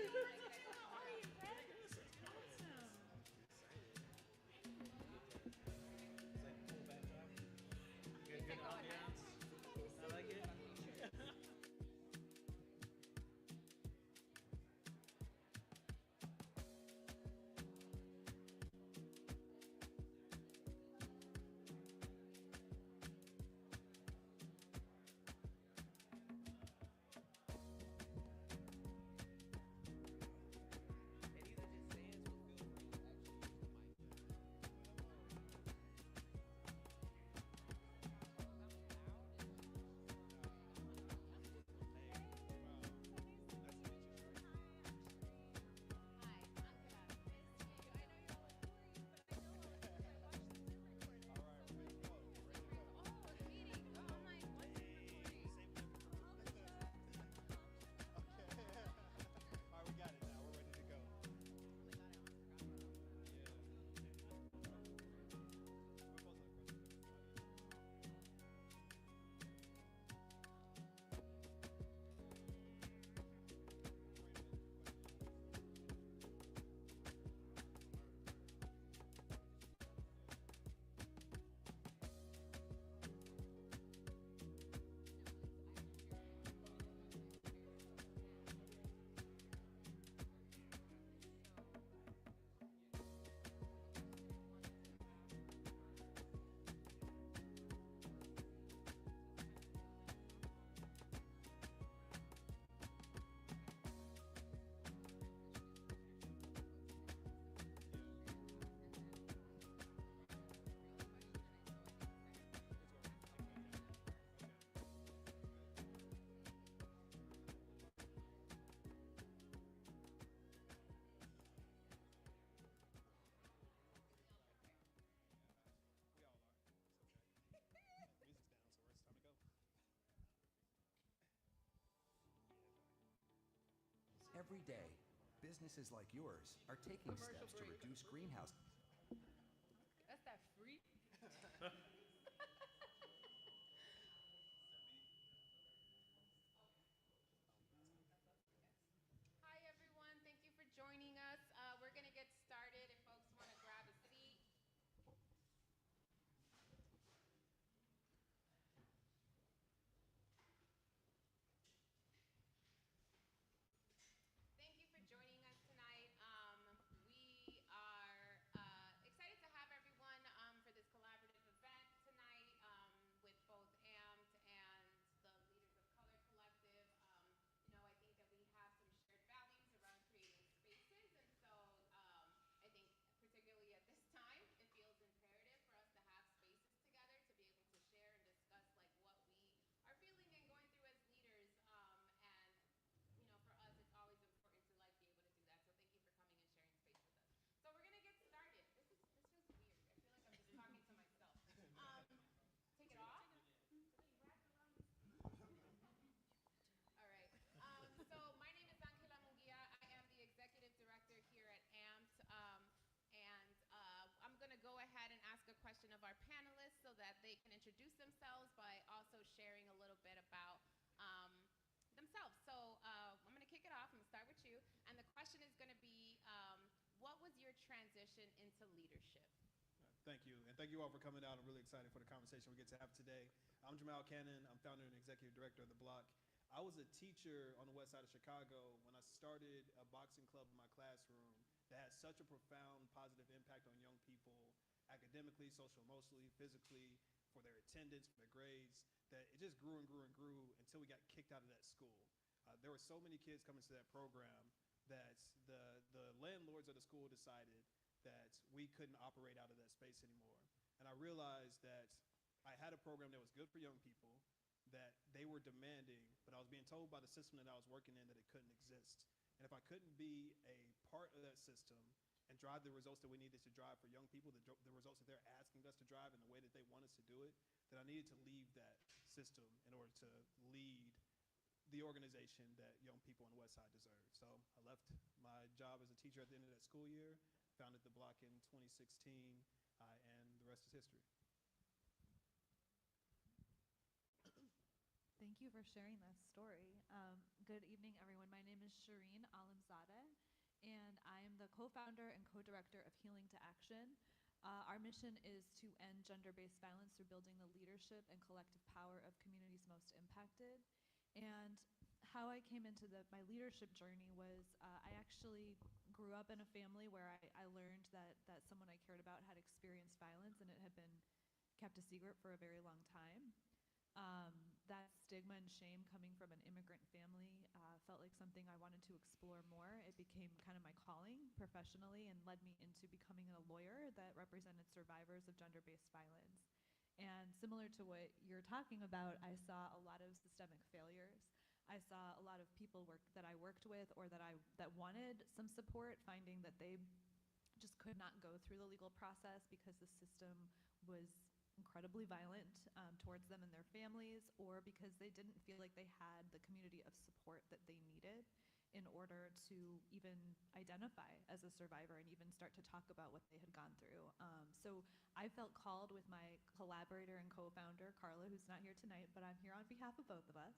Good ambiance. I like it. Every day, businesses like yours are taking steps to reduce greenhouse. That's that free. Hi, everyone. Thank you for joining us. We're going to get started if folks want to grab a seat. Thank you for joining us tonight. We are excited to have everyone for this collaborative event tonight with both AMPT and the Leaders of Color Collective. I think that we have some shared values around creating spaces, and so I think particularly at this time, it feels imperative for us to have spaces together to be able to share and discuss like what we are feeling and going through as leaders. And for us, it's always important to like be able to do that. So thank you for coming and sharing space with us. So we're gonna get started. This feels weird. I feel like I'm just talking to myself. Take it off. All right. So my name is Angela Munguia. I am the executive director here at AMPT. And I'm going to go ahead and ask a question of our panelists so that they can introduce themselves by also sharing a little bit about themselves. So I'm going to kick it off. I'm going to start with you. And the question is going to be, what was your transition into leadership? Thank you. And thank you all for coming out. I'm really excited for the conversation we get to have today. I'm Jamal Cannon. I'm founder and executive director of the Locc. I was a teacher on the west side of Chicago when I started a boxing club in my classroom that had such a profound positive impact on young people, academically, social, emotionally, physically, for their attendance, for their grades, that it just grew and grew and grew until we got kicked out of that school. There were so many kids coming to that program that the landlords of the school decided that we couldn't operate out of that space anymore. And I realized that I had a program that was good for young people, that they were demanding, but I was being told by the system that I was working in that it couldn't exist. And if I couldn't be a part of that system and drive the results that we needed to drive for young people, the results that they're asking us to drive in the way that they want us to do it, then I needed to leave that system in order to lead the organization that young people on the West Side deserve. So I left my job as a teacher at the end of that school year, founded the Locc in 2016, and the rest is history. Thank you for sharing that story. Good evening, everyone. My name is Shireen Alamzadeh, and I am the co-founder and co-director of Healing to Action. Our mission is to end gender-based violence through building the leadership and collective power of communities most impacted. And how I came into my leadership journey was I actually grew up in a family where I learned that someone I cared about had experienced violence, and it had been kept a secret for a very long time. That stigma and shame coming from an immigrant family felt like something I wanted to explore more. It became kind of my calling professionally and led me into becoming a lawyer that represented survivors of gender-based violence. And similar to what you're talking about, I saw a lot of systemic failures. I saw a lot of people that I worked with or that wanted some support, finding that they just could not go through the legal process because the system was incredibly violent towards them and their families, or because they didn't feel like they had the community of support that they needed in order to even identify as a survivor and even start to talk about what they had gone through. So I felt called with my collaborator and co-founder, Carla, who's not here tonight, but I'm here on behalf of both of us,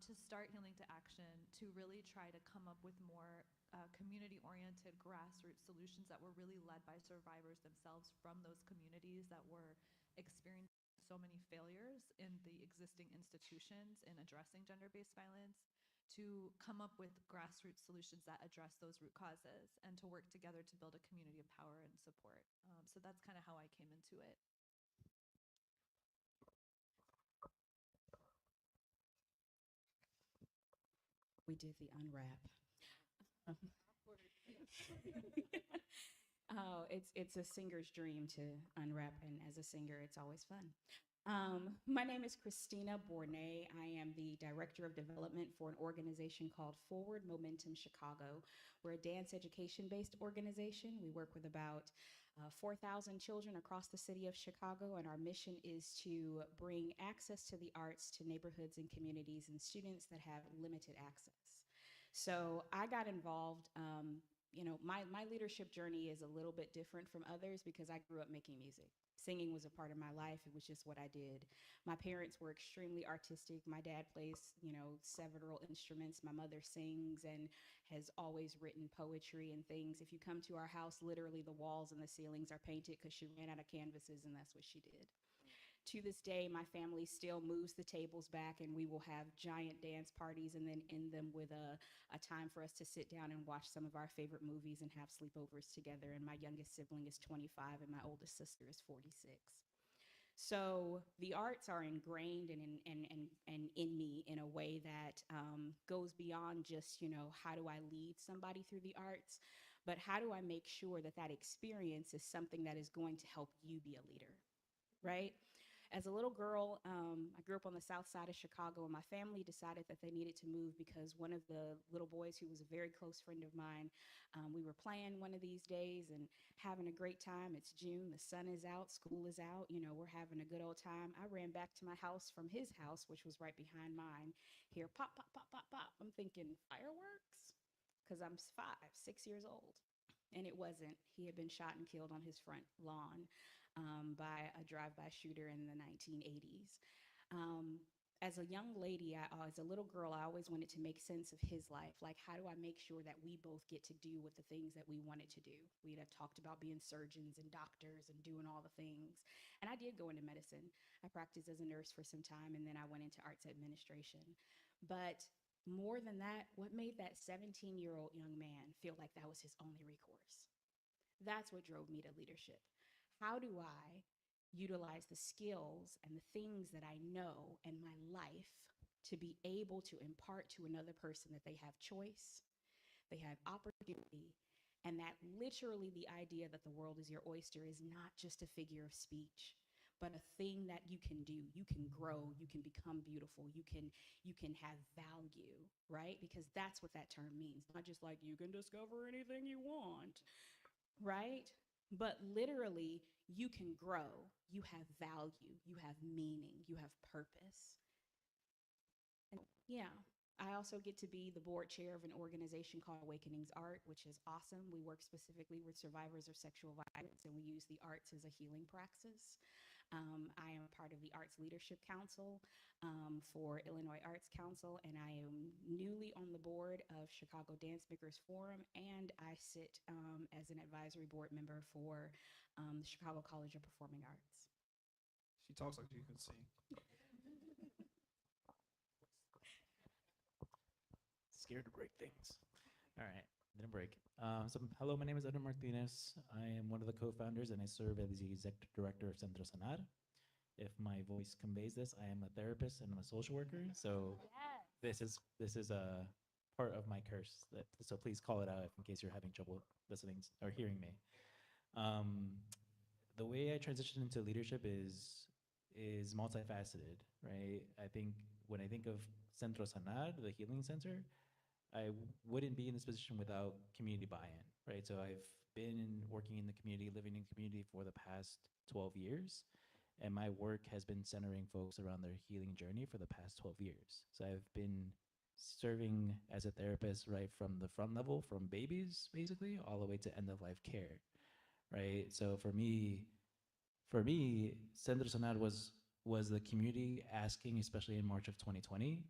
to start Healing to Action, to really try to come up with more community-oriented grassroots solutions that were really led by survivors themselves from those communities that were experiencing so many failures in the existing institutions in addressing gender-based violence, to come up with grassroots solutions that address those root causes and to work together to build a community of power and support. So that's kind of how I came into it. We did the unwrap. Oh, it's a singer's dream to unwrap, and as a singer, it's always fun. My name is Christina Bournet. I am the Director of Development for an organization called Forward Momentum Chicago. We're a dance education-based organization. We work with about 4,000 children across the city of Chicago, and our mission is to bring access to the arts to neighborhoods and communities and students that have limited access. So I got involved. My leadership journey is a little bit different from others because I grew up making music. Singing was a part of my life. It was just what I did. My parents were extremely artistic. My dad plays, several instruments. My mother sings and has always written poetry and things. If you come to our house, literally the walls and the ceilings are painted because she ran out of canvases, and that's what she did. To this day, my family still moves the tables back, and we will have giant dance parties and then end them with a time for us to sit down and watch some of our favorite movies and have sleepovers together. And my youngest sibling is 25, and my oldest sister is 46. So the arts are ingrained and in me in a way that goes beyond just, how do I lead somebody through the arts, but how do I make sure that that experience is something that is going to help you be a leader, right? As a little girl, I grew up on the south side of Chicago, and my family decided that they needed to move because one of the little boys, who was a very close friend of mine, we were playing one of these days and having a great time. It's June, the sun is out, school is out, we're having a good old time. I ran back to my house from his house, which was right behind mine. Hear pop, pop, pop, pop, pop. I'm thinking, fireworks? Because I'm 6 years old. And it wasn't. He had been shot and killed on his front lawn by a drive-by shooter in the 1980s. As a young lady, as a little girl, I always wanted to make sense of his life. Like, how do I make sure that we both get to do with the things that we wanted to do? We had talked about being surgeons and doctors and doing all the things. And I did go into medicine. I practiced as a nurse for some time, and then I went into arts administration. But more than that, what made that 17-year-old young man feel like that was his only recourse? That's what drove me to leadership. How do I utilize the skills and the things that I know in my life to be able to impart to another person that they have choice, they have opportunity, and that literally the idea that the world is your oyster is not just a figure of speech, but a thing that you can do. You can grow, you can become beautiful, you can have value, right? Because that's what that term means. Not just like you can discover anything you want, right? But literally, you can grow, you have value, you have meaning, you have purpose. And yeah, I also get to be the board chair of an organization called Awakenings Art, which is awesome. We work specifically with survivors of sexual violence, and we use the arts as a healing praxis. I am part of the Arts Leadership Council for Illinois Arts Council, and I am newly on the board of Chicago Dance Makers Forum, and I sit as an advisory board member for the Chicago College of Performing Arts. She talks like she can sing. Scared to break things. All right, didn't break. Hello, my name is Edwin Martinez. I am one of the co-founders, and I serve as the executive director of Centro Sanar. If my voice conveys this, I am a therapist and I'm a social worker. So this is a part of my curse. So please call it out in case you're having trouble listening or hearing me. The way I transitioned into leadership is multifaceted, right? I think when I think of Centro Sanar, the healing center, I wouldn't be in this position without community buy-in, right? So I've been working in the community, living in community for the past 12 years, and my work has been centering folks around their healing journey for the past 12 years. So I've been serving as a therapist right from the front level, from babies, basically, all the way to end-of-life care, right? So for me, Centro Sanar was the community asking, especially in March of 2020,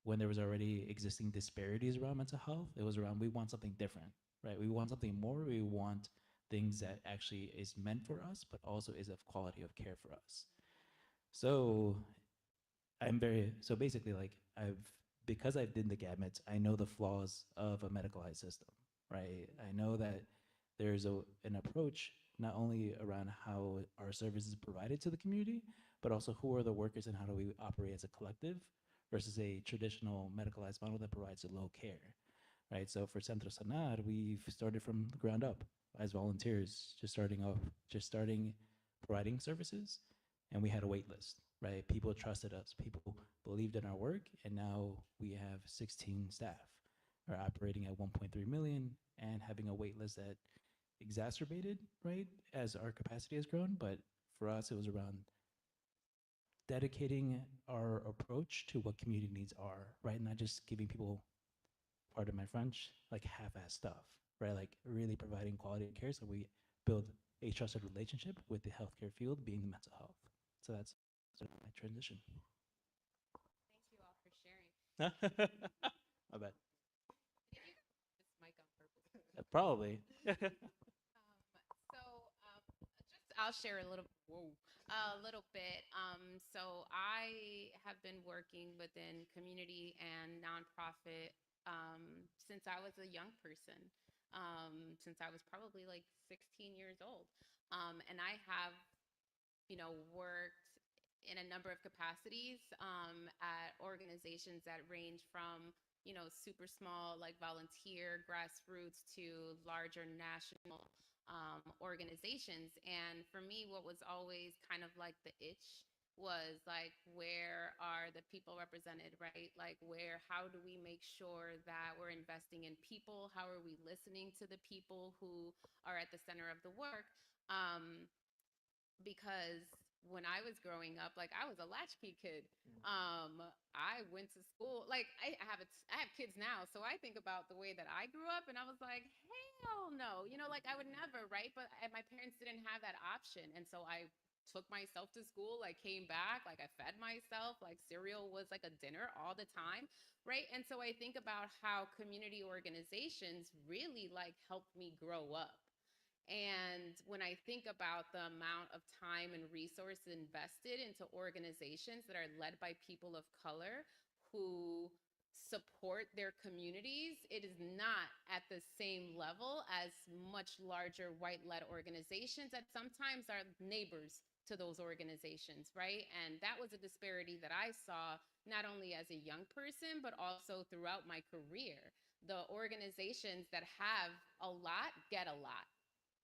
when there was already existing disparities around mental health. It was around, we want something different, right? We want something more. We want things that actually is meant for us, but also is of quality of care for us. So basically, like, because I did the gamut, I know the flaws of a medicalized system, right? I know that there's an approach not only around how our service is provided to the community, but also who are the workers and how do we operate as a collective versus a traditional medicalized model that provides a low care, right? So for Centro Sanar, we've started from the ground up as volunteers, just starting providing services, and we had a wait list, right? People trusted us, people believed in our work, and now we have 16 staff, are operating at 1.3 million and having a wait list that exacerbated, right, as our capacity has grown. But for us, it was around dedicating our approach to what community needs are, right? Not just giving people, pardon my French, like half-ass stuff, right? Like really providing quality care so we build a trusted relationship with the healthcare field being mental health. So that's sort of my transition. Thank you all for sharing. I bet. Did you this mic on purpose? Probably. I'll share a little bit. So I have been working within community and nonprofit since I was a young person, since I was probably like 16 years old. And I have, worked in a number of capacities at organizations that range from, super small, like volunteer, grassroots, to larger national organizations. And for me, what was always kind of like the itch was like, where are the people represented, right? Like, how do we make sure that we're investing in people? How are we listening to the people who are at the center of the work? Because when I was growing up, like, I was a latchkey kid. I went to school, like, I have kids now, so I think about the way that I grew up, and I was like, hell no, like, I would never, right? But my parents didn't have that option, and so I took myself to school, like, came back, like, I fed myself, like, cereal was like a dinner all the time, right? And so I think about how community organizations really, like, helped me grow up. And when I think about the amount of time and resources invested into organizations that are led by people of color who support their communities, it is not at the same level as much larger white-led organizations that sometimes are neighbors to those organizations, right? And that was a disparity that I saw not only as a young person, but also throughout my career. The organizations that have a lot get a lot.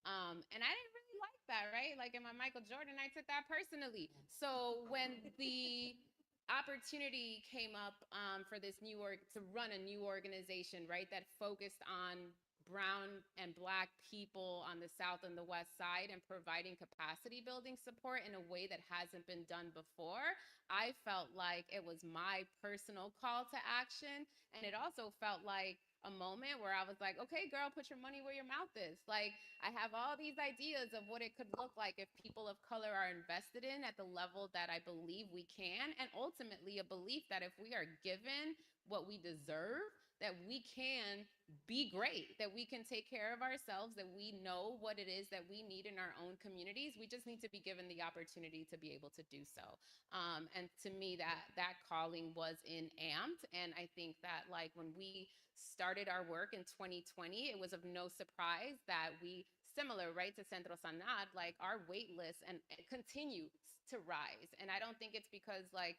And I didn't really like that, right? Like in my Michael Jordan, I took that personally. So when the opportunity came up for this to run a new organization, right, that focused on brown and Black people on the South and the West side and providing capacity building support in a way that hasn't been done before, I felt like it was my personal call to action. And it also felt like a moment where I was like, okay, girl, put your money where your mouth is. Like, I have all these ideas of what it could look like if people of color are invested in at the level that I believe we can, and ultimately a belief that if we are given what we deserve, that we can be great, that we can take care of ourselves, that we know what it is that we need in our own communities. We just need to be given the opportunity to be able to do so. And to me, that calling was in AMPT. And I think that like when we started our work in 2020, it was of no surprise that we, similar, right, to Centro Sanad, like our wait list and it continues to rise. And I don't think it's because like,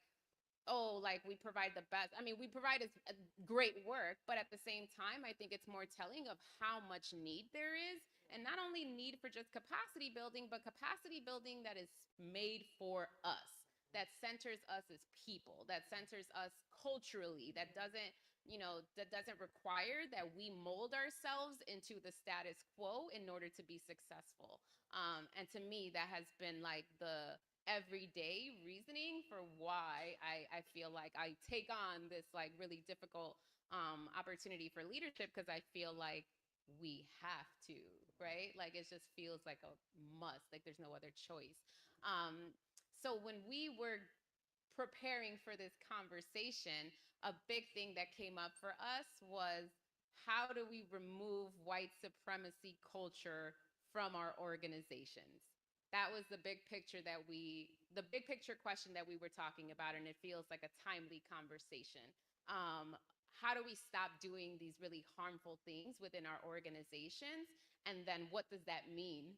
oh, like we provide the best. I mean, we provide a great work, but at the same time, I think it's more telling of how much need there is. And not only need for just capacity building, but capacity building that is made for us, that centers us as people, that centers us culturally, that doesn't, that doesn't require that we mold ourselves into the status quo in order to be successful. And to me, that has been like the everyday reasoning for why I feel like I take on this like really difficult opportunity for leadership, because I feel like we have to, right? Like it just feels like a must, like there's no other choice. So when we were preparing for this conversation, a big thing that came up for us was how do we remove white supremacy culture from our organizations? That was the big picture question that we were talking about, and it feels like a timely conversation. How do we stop doing these really harmful things within our organizations? And then what does that mean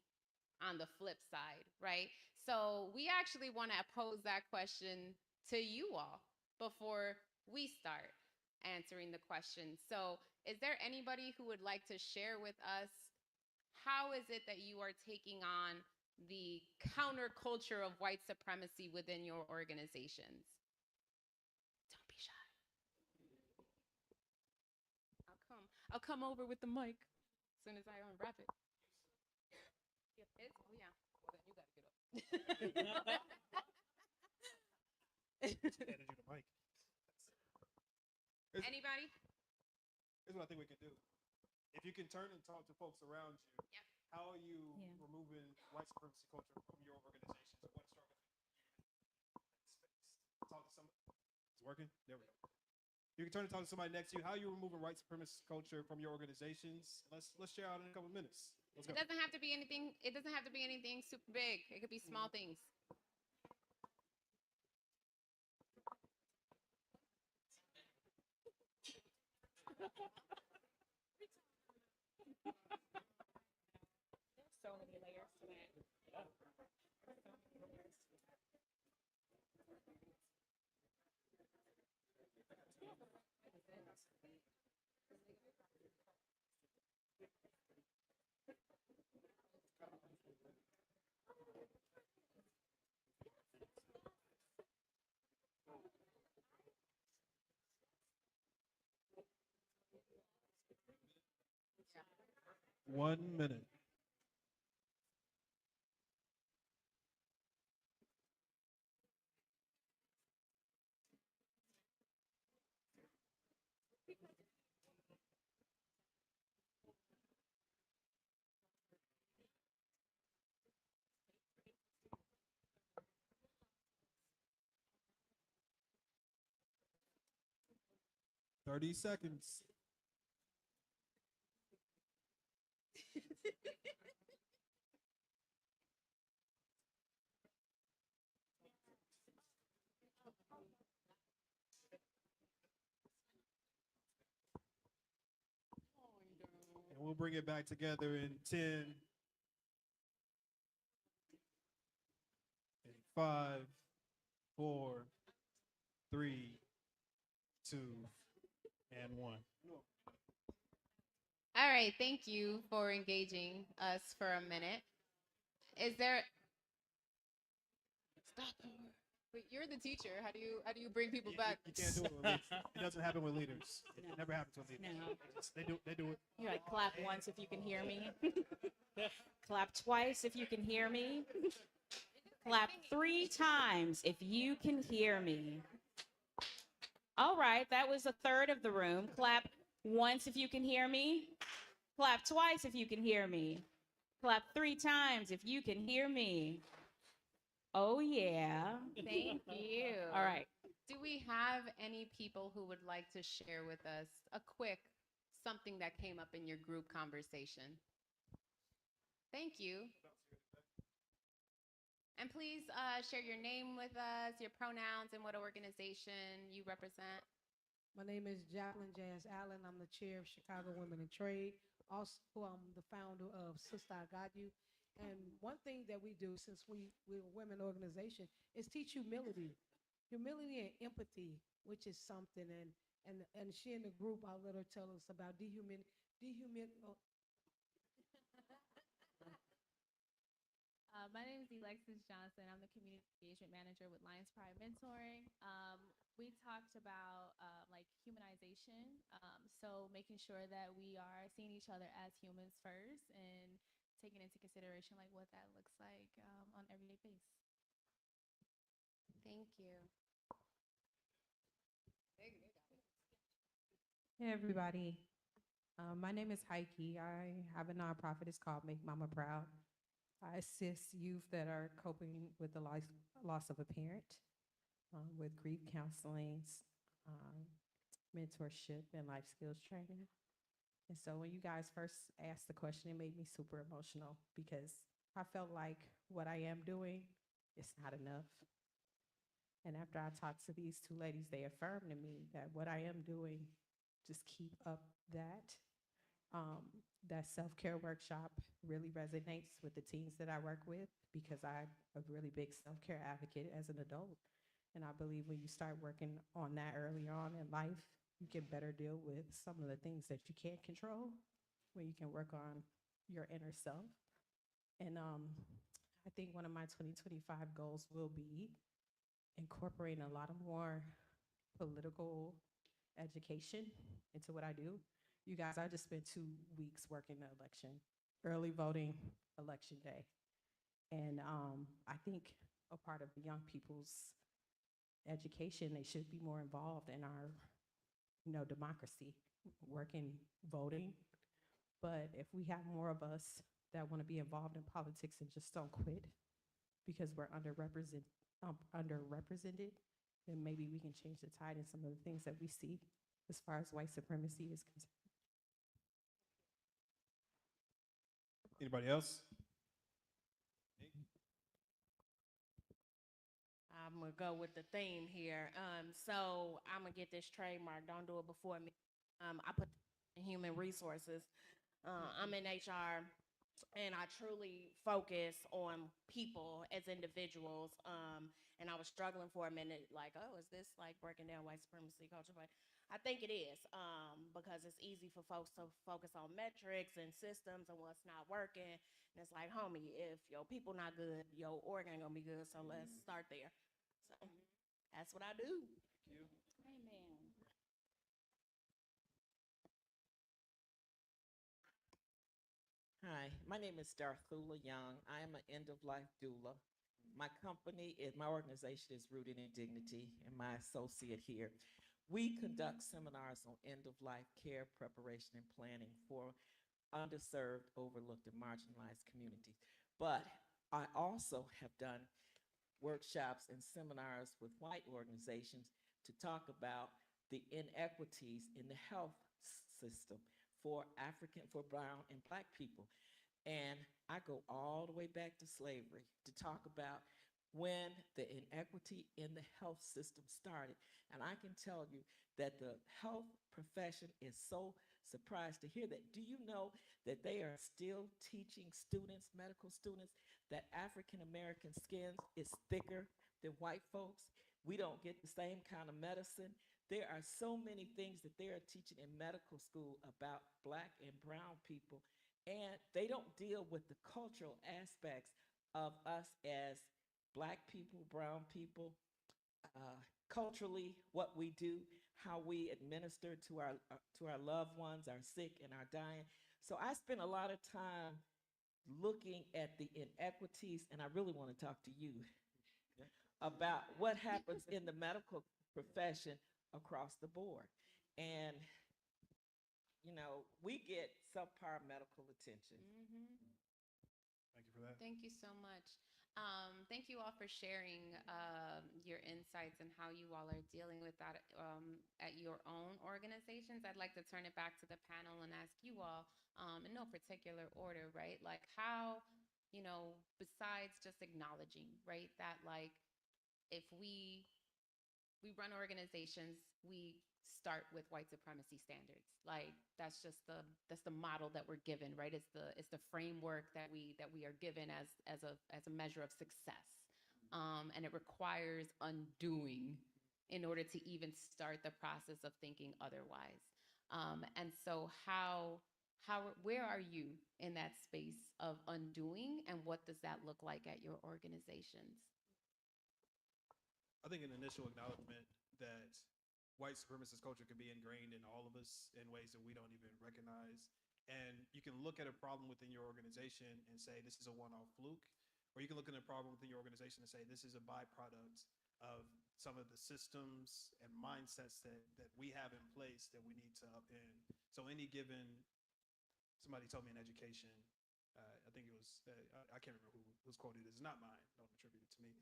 on the flip side, right? So we actually want to pose that question to you all before we start answering the question. So is there anybody who would like to share with us, how is it that you are taking on the counterculture of white supremacy within your organizations? Don't be shy. I'll come over with the mic as soon as I unwrap it. Oh yeah. Well then you gotta get up. Handed you the mic. Anybody? Here's what I think we can do. If you can turn and talk to folks around you, Yep. how are you removing white supremacy culture from your organizations? What struggles space? Talk to somebody. It's working? There we go. You can turn and talk to somebody next to you. How are you removing white supremacy culture from your organizations? Let's share out in a couple of minutes. Let's go. It doesn't have to be anything. It doesn't have to be anything super big. It could be small things. So many layers to that. Yeah. 1 minute. Thirty seconds. And we'll bring it back together in 10, in 5, 4, 3, 2, and 1. All right. Thank you for engaging us for a minute. Is there? Stop. Wait, you're the teacher. How do you bring people back? You can't do it with leaders. It doesn't happen with leaders. It never happens with leaders. No. They do it. You're like, clap once if you can hear me. Clap twice if you can hear me. Clap 3 times if you can hear me. All right, that was a third of the room. Clap Once if you can hear me. Clap twice if you can hear me. Clap 3 times if you can hear me. Oh, yeah. Thank you. All right. Do we have any people who would like to share with us a quick something that came up in your group conversation? Thank you. And please share your name with us, your pronouns, and what organization you represent. My name is Jacqueline Jazz Allen. I'm the chair of Chicago Women in Trade. Also, I'm the founder of Sister I Got You. And one thing that we do, since we're a women organization, is teach humility. Humility and empathy, which is something. And she in the group, I'll let her tell us about My name is Alexis Johnson. I'm the community engagement manager with Lions Pride Mentoring. We talked about like humanization, so making sure that we are seeing each other as humans first and taking into consideration like what that looks like on an everyday basis. Thank you. Hey, everybody. My name is Heike. I have a nonprofit. It's called Make Mama Proud. I assist youth that are coping with the loss of a parent with grief counseling, um, mentorship, and life skills training. And so when you guys first asked the question, it made me super emotional because I felt like what I am doing is not enough. And after I talked to these two ladies, they affirmed to me that what I am doing, just keep up that. That self-care workshop really resonates with the teens that I work with because I'm a really big self-care advocate as an adult. And I believe when you start working on that early on in life, you can better deal with some of the things that you can't control when you can work on your inner self. And I think one of my 2025 goals will be incorporating a lot of more political education into what I do. You guys, I just spent 2 weeks working the election, early voting election day. And I think a part of the young people's education, they should be more involved in our, democracy, working, voting. But if we have more of us that want to be involved in politics and just don't quit because we're underrepresented, then maybe we can change the tide in some of the things that we see as far as white supremacy is concerned. Anybody else? I'm gonna go with the theme here. So I'm gonna get this trademark. Don't do it before me. I put in human resources. I'm in HR, and I truly focus on people as individuals. And I was struggling for a minute, like, oh, is this like breaking down white supremacy culture? But I think it is, because it's easy for folks to focus on metrics and systems and what's not working. And it's like, homie, if your people not good, your org ain't gonna be good. So let's start there. So that's what I do. Amen. Hi, my name is Darthula Young. I am an end-of-life doula. My organization is Rooted in Dignity, and my associate here. We conduct seminars on end-of-life care preparation and planning for underserved, overlooked, and marginalized communities. But I also have done workshops and seminars with white organizations to talk about the inequities in the health system for brown and black people. And I go all the way back to slavery to talk about when the inequity in the health system started. And I can tell you that the health profession is so surprised to hear that. Do you know that they are still teaching students, medical students, that African American skin is thicker than white folks? We don't get the same kind of medicine. There are so many things that they are teaching in medical school about black and brown people, and they don't deal with the cultural aspects of us as black people, brown people, culturally, what we do, how we administer to our loved ones, our sick and our dying. So I spend a lot of time looking at the inequities, and I really want to talk to you about what happens in the medical profession across the board. And you know, we get subpar medical attention. Thank you for that. Thank you so much. Thank you all for sharing your insights and how you all are dealing with that at your own organizations. I'd like to turn it back to the panel and ask you all, in no particular order, right? Like how, you know, besides just acknowledging, right, that like if we run organizations, we start with white supremacy standards. Like that's the model that we're given, right? It's the framework that we are given as a measure of success. And it requires undoing in order to even start the process of thinking otherwise. And so where are you in that space of undoing, and what does that look like at your organizations? I think an initial acknowledgement that white supremacist culture can be ingrained in all of us in ways that we don't even recognize. And you can look at a problem within your organization and say, this is a one-off fluke, or you can look at a problem within your organization and say, this is a byproduct of some of the systems and mindsets that we have in place that we need to upend. So any given, somebody told me in education, I think it was, I can't remember whose quote it is, not mine, don't attribute it to me.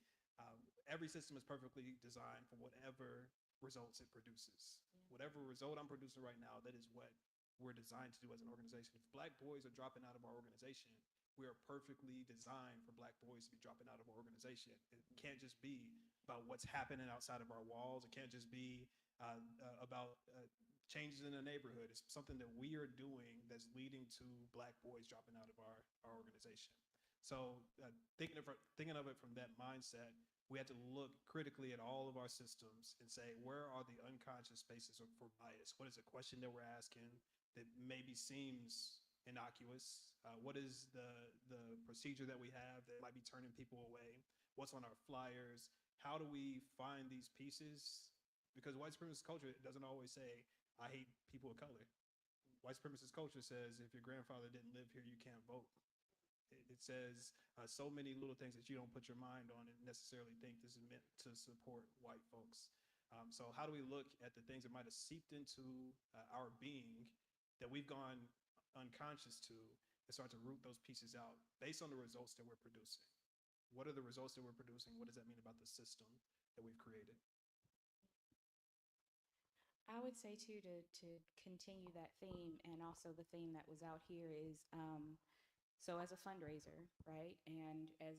Every system is perfectly designed for whatever results it produces. Whatever result I'm producing right now, that is what we're designed to do as an organization. If Black boys are dropping out of our organization, we are perfectly designed for Black boys to be dropping out of our organization. It can't just be about what's happening outside of our walls. It can't just be about changes in the neighborhood. It's something that we are doing that's leading to Black boys dropping out of our organization. So thinking of it from that mindset, we had to look critically at all of our systems and say, where are the unconscious spaces for bias? What is a question that we're asking that maybe seems innocuous? What is the procedure that we have that might be turning people away? What's on our flyers? How do we find these pieces? Because white supremacist culture doesn't always say, I hate people of color. White supremacist culture says, if your grandfather didn't live here, you can't vote. It says so many little things that you don't put your mind on and necessarily think this is meant to support white folks. So how do we look at the things that might have seeped into our being that we've gone unconscious to and start to root those pieces out based on the results that we're producing? What are the results that we're producing? What does that mean about the system that we've created? I would say too, to continue that theme, and also the theme that was out here is, so as a fundraiser, right, and as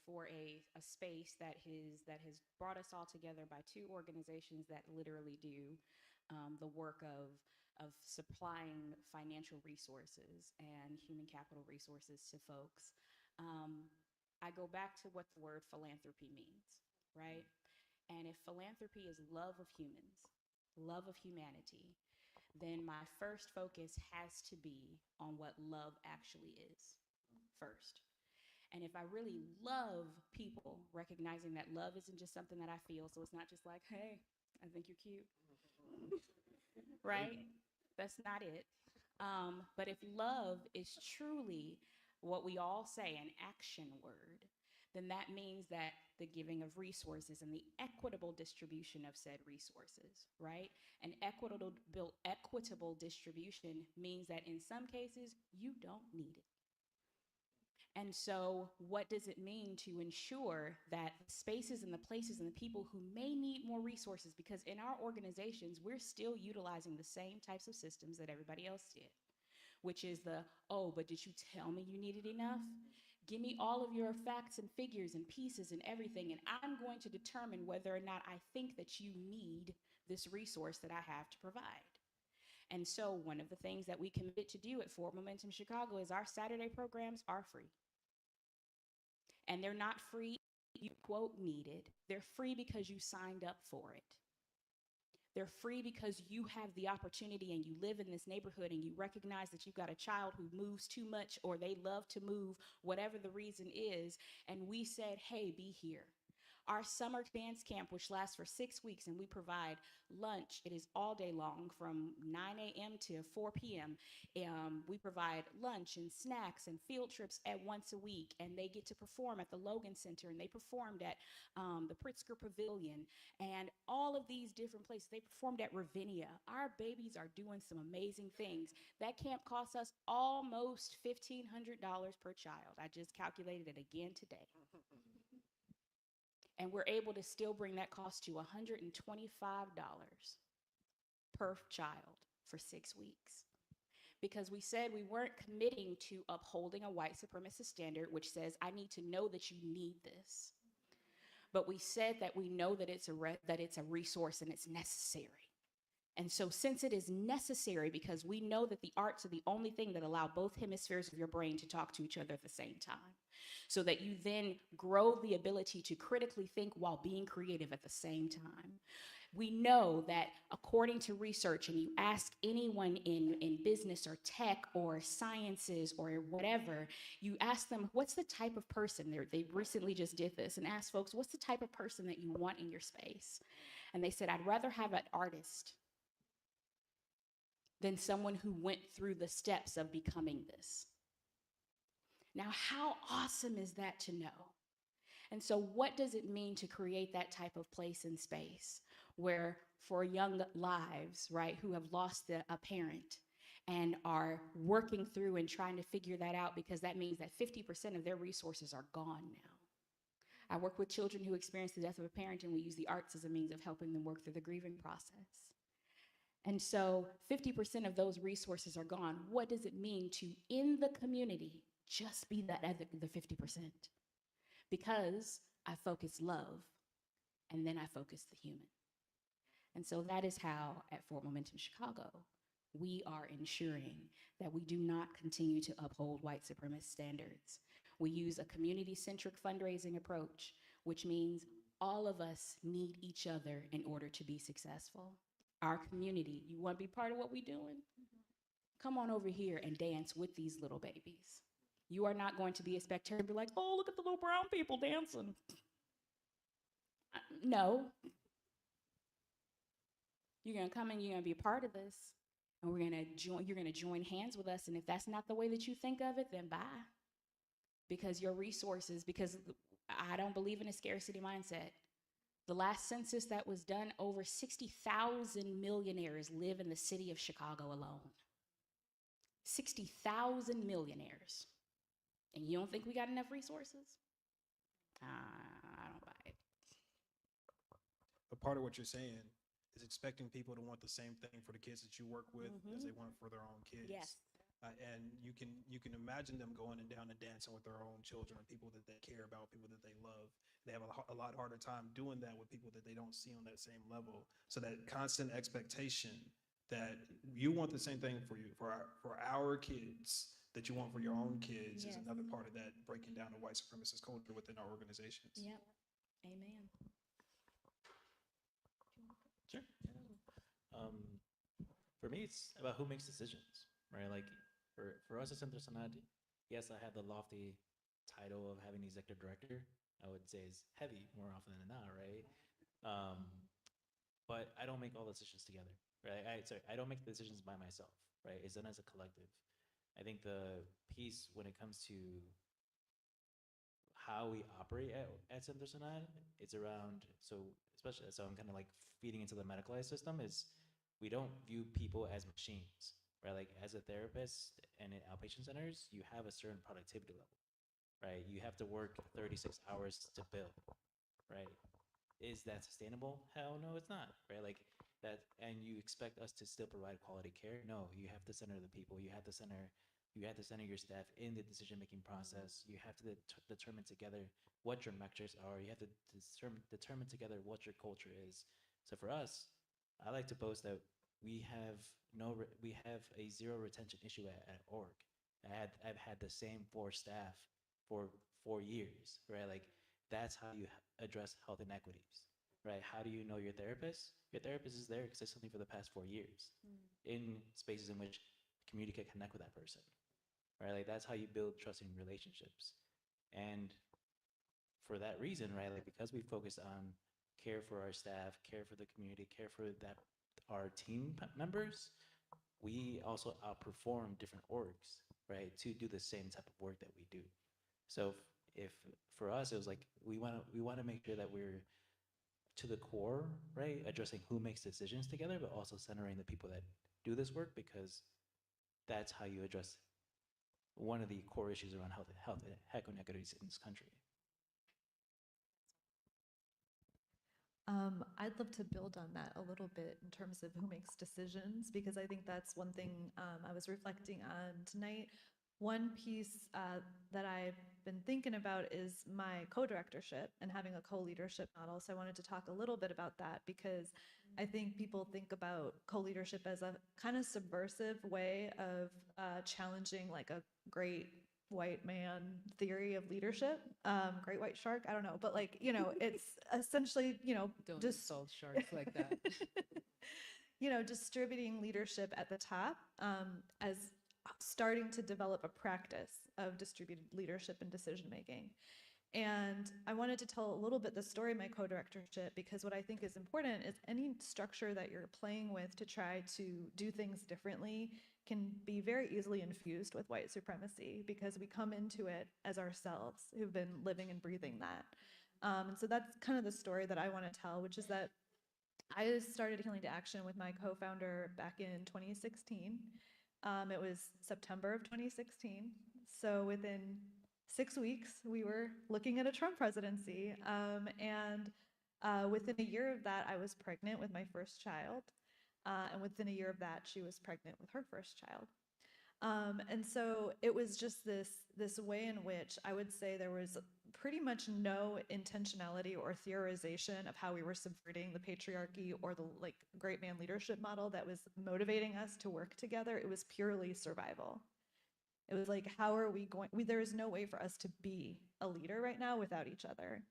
for a space that has brought us all together by two organizations that literally do the work of supplying financial resources and human capital resources to folks, I go back to what the word philanthropy means, right? And if philanthropy is love of humans, love of humanity, then my first focus has to be on what love actually is first. And if I really love people, recognizing that love isn't just something that I feel, so it's not just like, hey, I think you're cute, right? That's not it. But if love is truly what we all say, an action word, then that means that the giving of resources and the equitable distribution of said resources, right? An equitable distribution means that in some cases, you don't need it. And so what does it mean to ensure that the spaces and the places and the people who may need more resources, because in our organizations, we're still utilizing the same types of systems that everybody else did, which is oh, but did you tell me you needed enough? Give me all of your facts and figures and pieces and everything, and I'm going to determine whether or not I think that you need this resource that I have to provide. And so one of the things that we commit to do at Forward Momentum Chicago is our Saturday programs are free. And they're not free, you quote, needed. They're free because you signed up for it. They're free because you have the opportunity and you live in this neighborhood and you recognize that you've got a child who moves too much or they love to move, whatever the reason is. And we said, hey, be here. Our summer dance camp, which lasts for 6 weeks, and we provide lunch. It is all day long from 9 a.m. to 4 p.m. We provide lunch and snacks and field trips at once a week, and they get to perform at the Logan Center, and they performed at the Pritzker Pavilion, and all of these different places. They performed at Ravinia. Our babies are doing some amazing things. That camp costs us almost $1,500 per child. I just calculated it again today. And we're able to still bring that cost to $125 per child for 6 weeks. Because we said we weren't committing to upholding a white supremacist standard, which says, I need to know that you need this. But we said that we know that it's a resource and it's necessary. And so since it is necessary, because we know that the arts are the only thing that allow both hemispheres of your brain to talk to each other at the same time, so that you then grow the ability to critically think while being creative at the same time. We know that according to research, and you ask anyone in business or tech or sciences or whatever, you ask them, what's the type of person, they recently just did this, and asked folks, what's the type of person that you want in your space? And they said, I'd rather have an artist than someone who went through the steps of becoming this. Now, how awesome is that to know? And so what does it mean to create that type of place and space where for young lives, right, who have lost a parent and are working through and trying to figure that out, because that means that 50% of their resources are gone now. I work with children who experience the death of a parent, and we use the arts as a means of helping them work through the grieving process. And so 50% of those resources are gone. What does it mean to, in the community, just be that other, the 50%? Because I focus love, and then I focus the human. And so that is how, at Fort Momentum Chicago, we are ensuring that we do not continue to uphold white supremacist standards. We use a community-centric fundraising approach, which means all of us need each other in order to be successful. Our community, you want to be part of what we're doing? Come on over here and dance with these little babies. You are not going to be a spectator and be like, oh, look at the little brown people dancing. No. You're going to come and you're going to be a part of this, and you're going to join hands with us, and if that's not the way that you think of it, then bye. Because your resources, because I don't believe in a scarcity mindset. The last census that was done, over 60,000 millionaires live in the city of Chicago alone. 60,000 millionaires. And you don't think we got enough resources? I don't buy it. But part of what you're saying is expecting people to want the same thing for the kids that you work with as they want for their own kids. Yes. And you can imagine them going down and dancing with their own children, people that they care about, people that they love. They have a lot harder time doing that with people that they don't see on that same level. So that constant expectation that you want the same thing for our kids that you want for your own kids is another part of that breaking down the white supremacist culture within our organizations. Yep. Amen. Sure. Yeah. For me, it's about who makes decisions, right? Like for us at Centro Sanad, yes, I have the lofty title of having executive director. I would say is heavy more often than not, right? But I don't make all the decisions together, right? I don't make the decisions by myself, right? It's done as a collective. I think the piece when it comes to how we operate at Centro Sanad, it's around, so I'm kind of like feeding into the medicalized system, is we don't view people as machines, right? Like as a therapist and in outpatient centers, you have a certain productivity level, right? You have to work 36 hours to bill, right? Is that sustainable? Hell no, it's not, right? Like that, and you expect us to still provide quality care? No, you have to center the people. You have to center your staff in the decision-making process. You have to determine together what your metrics are. You have to determine together what your culture is. So for us, I like to boast that we have a zero retention issue at org. I've had the same 4 staff for 4 years, right? Like that's how you address health inequities, right? How do you know your therapist? Your therapist is there consistently for the past 4 years in spaces in which community can connect with that person, right? Like that's how you build trusting relationships. And for that reason, right, like because we focus on care for our staff, care for the community, care for that our members, we also outperform different orgs, right, to do the same type of work that we do. So if for us it was like we want to make sure that we're to the core, right, addressing who makes decisions together, but also centering the people that do this work, because that's how you address one of the core issues around health inequities in this country. I'd love to build on that a little bit in terms of who makes decisions, because I think that's one thing I was reflecting on tonight. One piece that I've been thinking about is my co-directorship and having a co-leadership model. So I wanted to talk a little bit about that, because I think people think about co-leadership as a kind of subversive way of challenging like a great white man theory of leadership, great white shark, I don't know, but like, you know, it's essentially, you know, Don't just insult sharks like that. you know, distributing leadership at the top as starting to develop a practice of distributed leadership and decision making. And I wanted to tell a little bit the story of my co-directorship, because what I think is important is any structure that you're playing with to try to do things differently can be very easily infused with white supremacy, because we come into it as ourselves who've been living and breathing that. And so that's kind of the story that I want to tell, which is that I started Healing to Action with my co-founder back in 2016. It was September of 2016. So within 6 weeks, we were looking at a Trump presidency. And within a year of that, I was pregnant with my first child. And within a year of that, she was pregnant with her first child. And so it was just this way in which I would say there was pretty much no intentionality or theorization of how we were subverting the patriarchy or the like great man leadership model that was motivating us to work together. It was purely survival. It was like, how are we going? There is no way for us to be a leader right now without each other.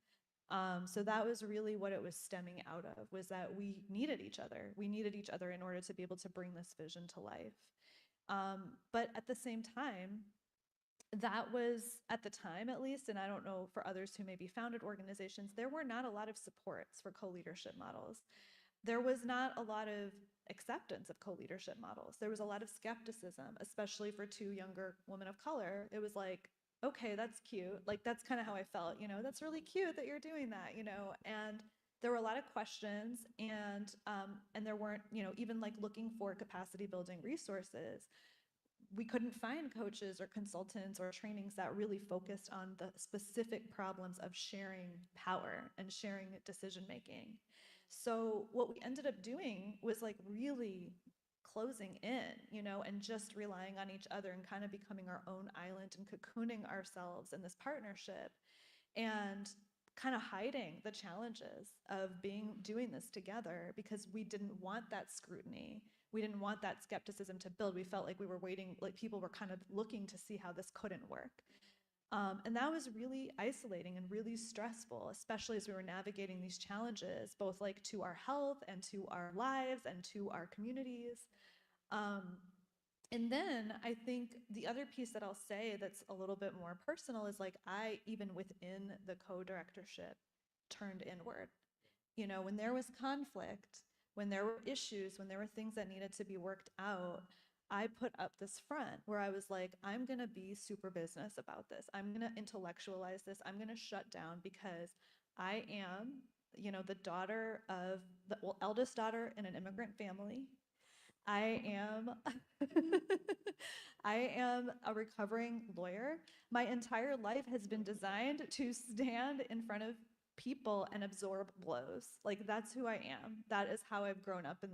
So that was really what it was stemming out of, was that we needed each other. We needed each other in order to be able to bring this vision to life. But at the same time, that was, at the time at least, and I don't know for others who maybe founded organizations, there were not a lot of supports for co-leadership models. There was not a lot of acceptance of co-leadership models. There was a lot of skepticism, especially for two younger women of color. It was like, okay, that's cute. Like, that's kind of how I felt, you know, that's really cute that you're doing that, you know, and there were a lot of questions, and there weren't, you know, even like looking for capacity building resources. We couldn't find coaches or consultants or trainings that really focused on the specific problems of sharing power and sharing decision making. So what we ended up doing was like really closing in, you know, and just relying on each other and kind of becoming our own island and cocooning ourselves in this partnership, and kind of hiding the challenges of doing this together, because we didn't want that scrutiny. We didn't want that skepticism to build. We felt like we were waiting, like people were kind of looking to see how this couldn't work. And that was really isolating and really stressful, especially as we were navigating these challenges, both like to our health and to our lives and to our communities. And then I think the other piece that I'll say that's a little bit more personal is like, I, even within the co-directorship, turned inward. You know, when there was conflict, when there were issues, when there were things that needed to be worked out, I put up this front where I was like, I'm going to be super business about this. I'm going to intellectualize this. I'm going to shut down, because I am, you know, the daughter of the eldest daughter in an immigrant family. I am I am a recovering lawyer. My entire life has been designed to stand in front of people and absorb blows. Like, that's who I am. That is how I've grown up and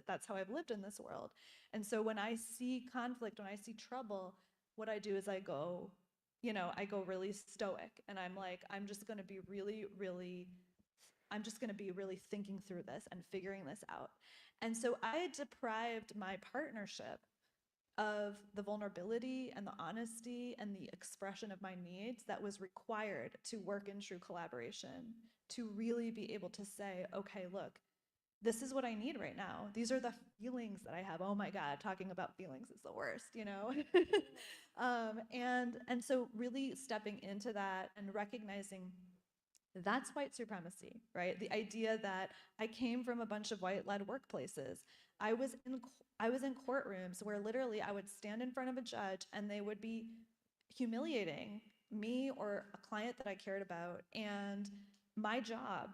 that's how I've lived in this world. And so when I see conflict, when I see trouble, what I do is I go really stoic, and I'm like, I'm just going to be really thinking through this and figuring this out. And so I deprived my partnership of the vulnerability and the honesty and the expression of my needs that was required to work in true collaboration, to really be able to say, okay, look, this is what I need right now. These are the feelings that I have. Oh my God, talking about feelings is the worst, you know? And so really stepping into that and recognizing That's white supremacy, right? The idea that I came from a bunch of white-led workplaces. I was in courtrooms where literally I would stand in front of a judge and they would be humiliating me or a client that I cared about, and my job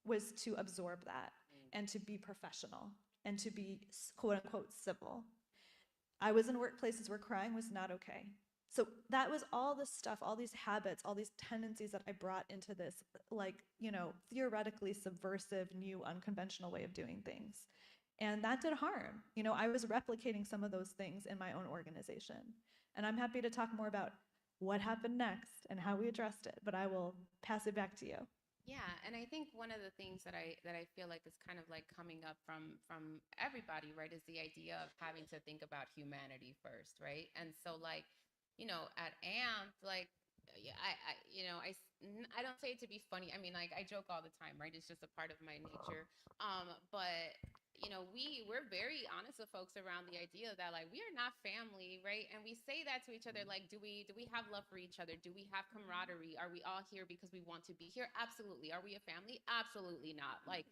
was to absorb that and to be professional and to be quote unquote civil. I was in workplaces where crying was not okay. So that was all this stuff, all these habits, all these tendencies that I brought into this, like, theoretically subversive, new, unconventional way of doing things. And that did harm. I was replicating some of those things in my own organization. And I'm happy to talk more about what happened next and how we addressed it, but I will pass it back to you. Yeah, and I think one of the things that I feel like is kind of like coming up from everybody, right, is the idea of having to think about humanity first, right? And so like, at AMP, like, yeah, I don't say it to be funny. I mean, like, I joke all the time, right? It's just a part of my nature. But we're very honest with folks around the idea that like we are not family, right? And we say that to each other, like, do we have love for each other? Do we have camaraderie? Are we all here because we want to be here? Absolutely. Are we a family? Absolutely not. Like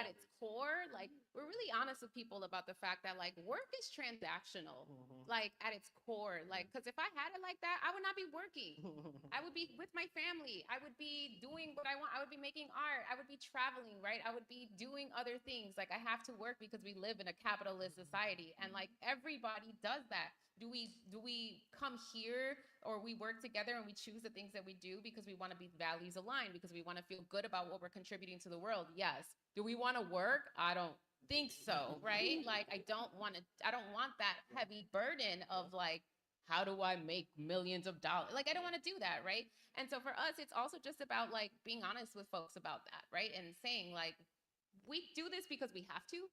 at its core, like we're really honest with people about the fact that like work is transactional, like at its core, like, because if I had it like that, I would not be working. I would be with my family. I would be doing what I want. I would be making art. I would be traveling, right? I would be doing other things. Like I have to work because we live in a capitalist society, and like everybody does that. Do we come here or we work together and we choose the things that we do because we want to be values aligned, because we want to feel good about what we're contributing to the world? Yes. Do we want to work? I don't think so, right? Like I don't want that heavy burden of like, how do I make millions of dollars? Like I don't want to do that, right? And so for us, it's also just about like being honest with folks about that, right? And saying like, we do this because we have to.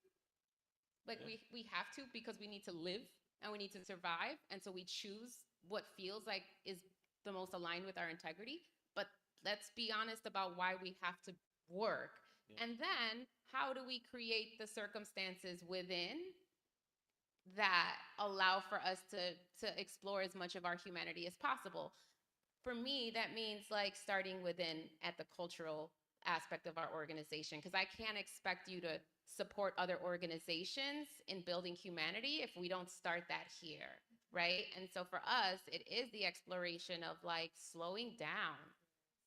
Like we have to because we need to live and we need to survive. And so we choose what feels like is the most aligned with our integrity. But let's be honest about why we have to work. Yeah. And then how do we create the circumstances within that allow for us to explore as much of our humanity as possible? For me, that means like starting within at the cultural aspect of our organization, because I can't expect you to support other organizations in building humanity if we don't start that here, right? And so for us, it is the exploration of like slowing down.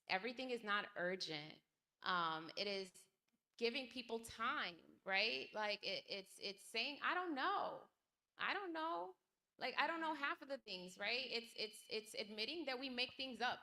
Everything is not urgent. It is giving people time, right? Like it's saying, I don't know. Like I don't know half of the things, right? It's admitting that we make things up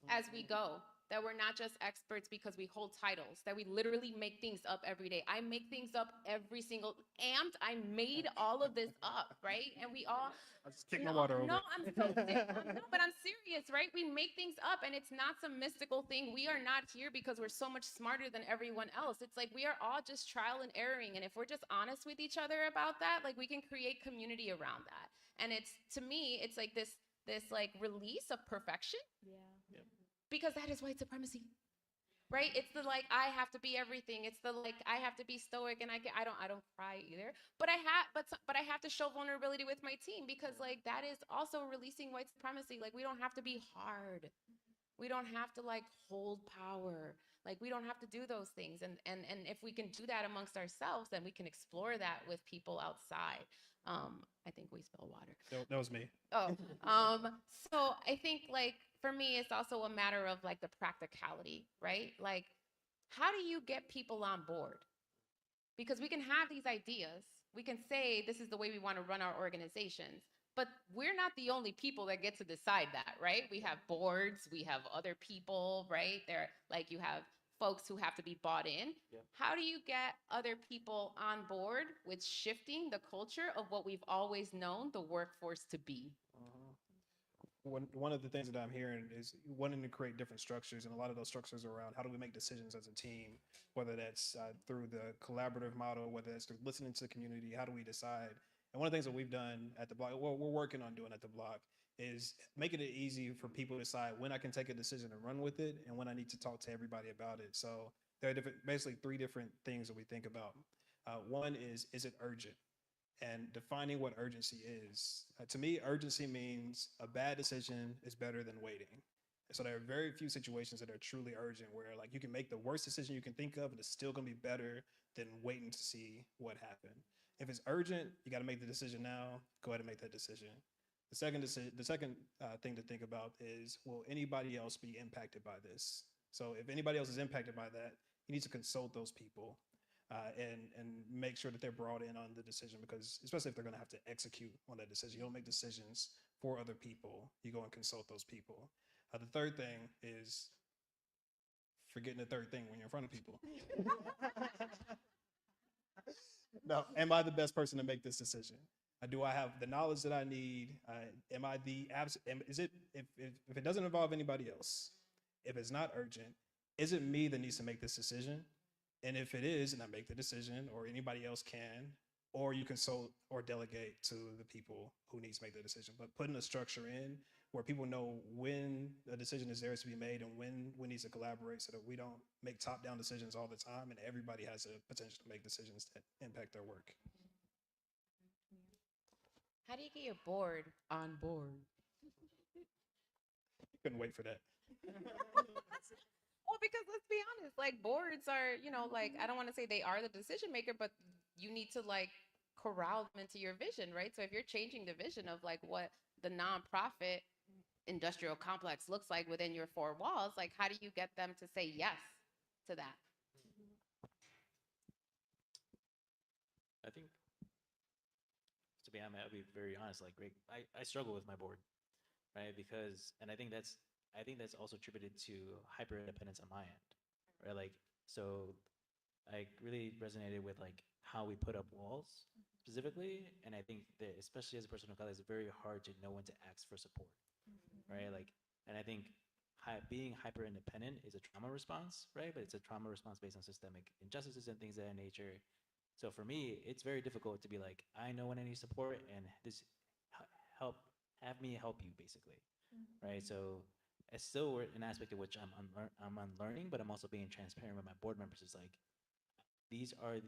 as we go, that we're not just experts because we hold titles, that we literally make things up every day. I make things up every single amped. I made all of this up, right? And we all I just kicked my water over. No, I'm so no, but I'm serious, right? We make things up and it's not some mystical thing. We are not here because we're so much smarter than everyone else. It's like we are all just trial and erroring. And if we're just honest with each other about that, like we can create community around that. And it's, to me, it's like this like release of perfection. Yeah. Yep. Because that is white supremacy, right? It's the like I have to be everything. It's the like I have to be stoic, and I don't cry either. But I have to show vulnerability with my team, because like that is also releasing white supremacy. Like we don't have to be hard. We don't have to like hold power. Like we don't have to do those things. And if we can do that amongst ourselves, then we can explore that with people outside. I think we spill water. That was me. Oh, so I think like for me, it's also a matter of like the practicality, right? Like, how do you get people on board? Because we can have these ideas. We can say this is the way we want to run our organizations, but we're not the only people that get to decide that, right? We have boards, we have other people, right? There, like you have folks who have to be bought in. Yeah. How do you get other people on board with shifting the culture of what we've always known the workforce to be? One of the things that I'm hearing is wanting to create different structures, and a lot of those structures are around how do we make decisions as a team, whether that's through the collaborative model, whether that's through listening to the community. How do we decide? And one of the things that we've done at the block, well, we're working on doing at the block, is making it easy for people to decide when I can take a decision and run with it, and when I need to talk to everybody about it. So there are basically three different things that we think about. One is it urgent? And defining what urgency is. To me, urgency means a bad decision is better than waiting. So there are very few situations that are truly urgent where like you can make the worst decision you can think of and it's still gonna be better than waiting to see what happened. If it's urgent, you gotta make the decision now, go ahead and make that decision. The second thing to think about is, will anybody else be impacted by this? So if anybody else is impacted by that, you need to consult those people and make sure that they're brought in on the decision, because especially if they're going to have to execute on that decision, you don't make decisions for other people. You go and consult those people. The third thing is forgetting the third thing when you're in front of people. No, am I the best person to make this decision? Do I have the knowledge that I need? Am I the is it if it doesn't involve anybody else, if it's not urgent, is it me that needs to make this decision? And if it is, and I make the decision, or anybody else can, or you consult or delegate to the people who needs to make the decision. But putting a structure in where people know when a decision is theirs to be made and when we need to collaborate, so that we don't make top-down decisions all the time and everybody has a potential to make decisions that impact their work. How do you get your board on board? Couldn't wait for that. Well, because let's be honest, like boards are, like I don't want to say they are the decision maker, but you need to like corral them into your vision, right? So if you're changing the vision of like what the nonprofit industrial complex looks like within your four walls, like how do you get them to say yes to that? I think, to be honest, I'll be very honest. Like, I struggle with my board, right? Because, and I think that's also attributed to hyper independence on my end, right? Like, so I really resonated with like how we put up walls specifically, and I think that especially as a person of color, it's very hard to know when to ask for support, right? Like, and I think being hyper independent is a trauma response, right? But it's a trauma response based on systemic injustices and things of that nature. So for me, it's very difficult to be like, I know when I need support, and this have me help you, basically, right? So it's still an aspect of which I'm unlearning, but I'm also being transparent with my board members. It's like these are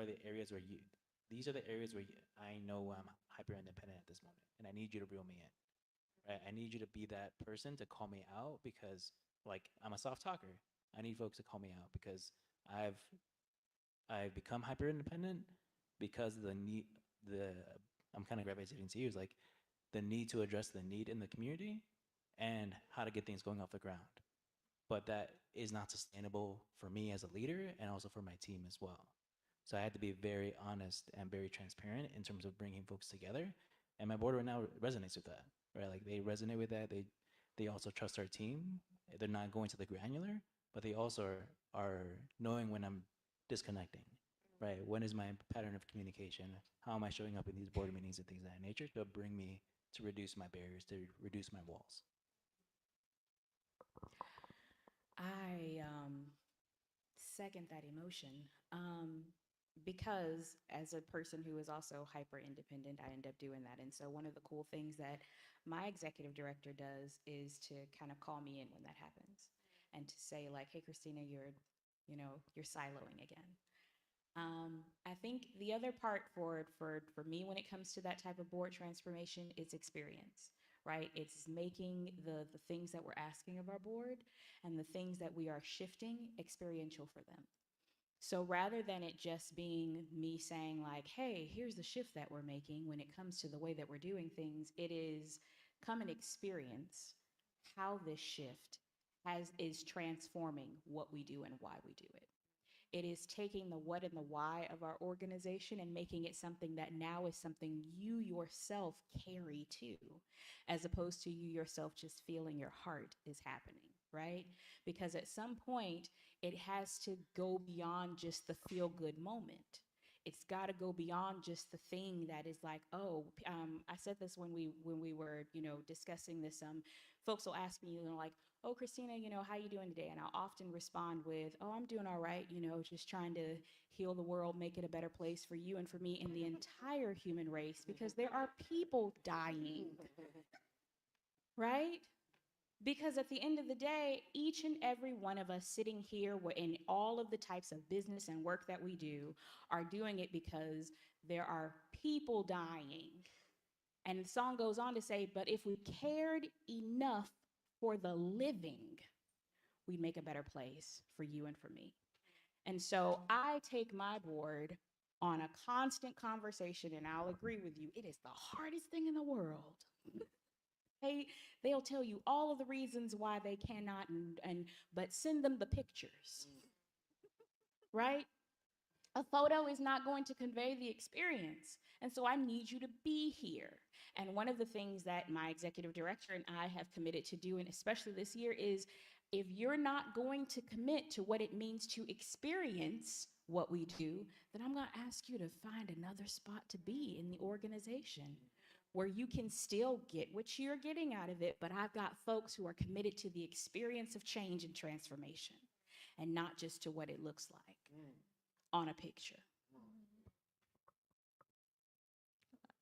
the areas where I know I'm hyper independent at this moment, and I need you to reel me in. Right? I need you to be that person to call me out, because like I'm a soft talker. I need folks to call me out because I've become hyper independent because the need I'm kind of gravitating to you is like the need to address the need in the community and how to get things going off the ground. But that is not sustainable for me as a leader and also for my team as well. So I had to be very honest and very transparent in terms of bringing folks together. And my board right now resonates with that, right? Like they resonate with that. They also trust our team. They're not going to the granular, but they also are knowing when I'm disconnecting, right? When is my pattern of communication? How am I showing up in these board meetings and things of that nature to bring me to reduce my barriers, to reduce my walls? I second that emotion because as a person who is also hyper independent, I end up doing that. And so one of the cool things that my executive director does is to kind of call me in when that happens and to say like, hey, Christina, you're siloing again. I think the other part for me when it comes to that type of board transformation is experience, right? It's making the things that we're asking of our board and the things that we are shifting experiential for them. So rather than it just being me saying like, hey, here's the shift that we're making when it comes to the way that we're doing things, it is come and experience how this shift is transforming what we do and why we do it. It is taking the what and the why of our organization and making it something that now is something you yourself carry to, as opposed to you yourself just feeling your heart is happening, right? Because at some point, it has to go beyond just the feel-good moment. It's got to go beyond just the thing that is like, oh, I said this when we were, discussing this. Folks will ask me, like, oh, Christina, how you doing today? And I'll often respond with, oh, I'm doing all right, just trying to heal the world, make it a better place for you and for me and the entire human race, because there are people dying, right? Because at the end of the day, each and every one of us sitting here in all of the types of business and work that we do are doing it because there are people dying. And the song goes on to say, but if we cared enough for the living, we'd make a better place for you and for me. And so I take my board on a constant conversation, and I'll agree with you, it is the hardest thing in the world. They'll tell you all of the reasons why they cannot, but send them the pictures, right? A photo is not going to convey the experience. And so I need you to be here. And one of the things that my executive director and I have committed to do, and especially this year, is if you're not going to commit to what it means to experience what we do, then I'm going to ask you to find another spot to be in the organization where you can still get what you're getting out of it, but I've got folks who are committed to the experience of change and transformation and not just to what it looks like on a picture.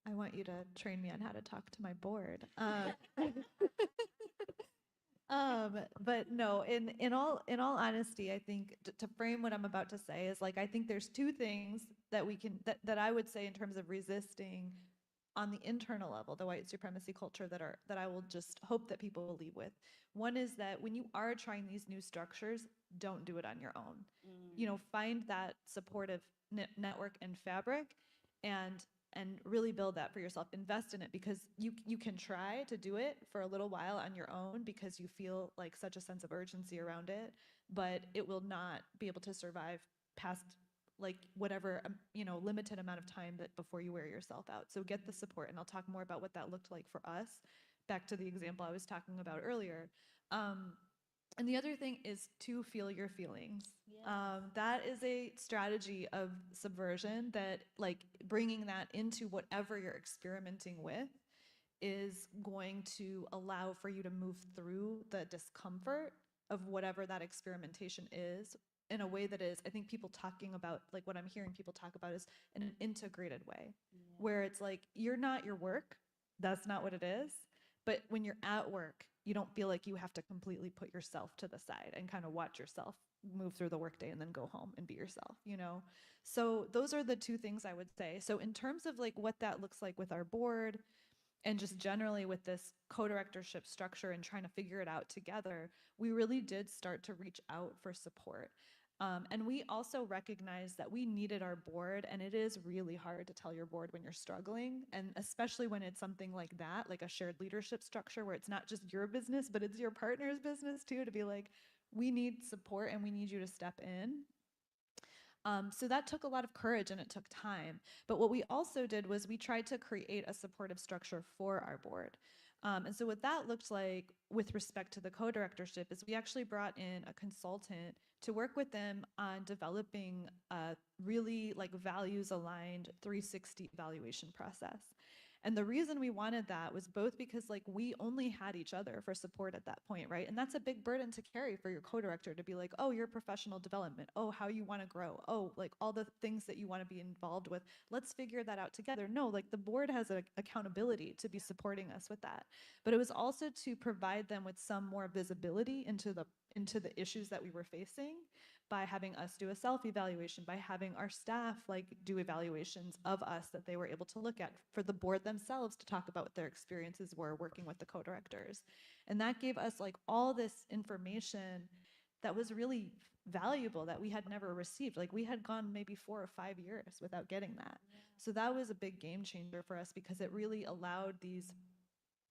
I want you to train me on how to talk to my board. But no, in all honesty, I think to frame what I'm about to say is like, I think there's two things that we can, that I would say in terms of resisting on the internal level, the white supremacy culture that I will just hope that people will leave with. One is that when you are trying these new structures, don't do it on your own. You know, find that supportive network and fabric and really build that for yourself. Invest in it, because you can try to do it for a little while on your own because you feel like such a sense of urgency around it, but it will not be able to survive past like whatever, limited amount of time that before you wear yourself out. So get the support, and I'll talk more about what that looked like for us, back to the example I was talking about earlier. And the other thing is to feel your feelings. That is a strategy of subversion that, like, bringing that into whatever you're experimenting with is going to allow for you to move through the discomfort of whatever that experimentation is in a way that is, I think people talking about, like what I'm hearing people talk about is in an integrated way, where it's like, you're not your work, that's not what it is. But when you're at work, you don't feel like you have to completely put yourself to the side and kind of watch yourself move through the workday and then go home and be yourself, So those are the two things I would say. So in terms of like what that looks like with our board and just generally with this co-directorship structure and trying to figure it out together, we really did start to reach out for support. And we also recognized that we needed our board, and it is really hard to tell your board when you're struggling, and especially when it's something like that, like a shared leadership structure where it's not just your business, but it's your partner's business too, to be like, we need support and we need you to step in. So that took a lot of courage and it took time. But what we also did was we tried to create a supportive structure for our board. And so what that looked like with respect to the co-directorship is we actually brought in a consultant to work with them on developing a really like values aligned 360 evaluation process. And the reason we wanted that was both because like we only had each other for support at that point, right? And that's a big burden to carry for your co-director to be like, oh, your professional development, oh, how you want to grow, oh, like all the things that you want to be involved with. Let's figure that out together. No, like the board has an accountability to be supporting us with that. But it was also to provide them with some more visibility into the issues that we were facing by having us do a self-evaluation, by having our staff like do evaluations of us that they were able to look at, for the board themselves to talk about what their experiences were working with the co-directors. And that gave us like all this information that was really valuable that we had never received. Like we had gone maybe 4 or 5 years without getting that. So that was a big game changer for us because it really allowed these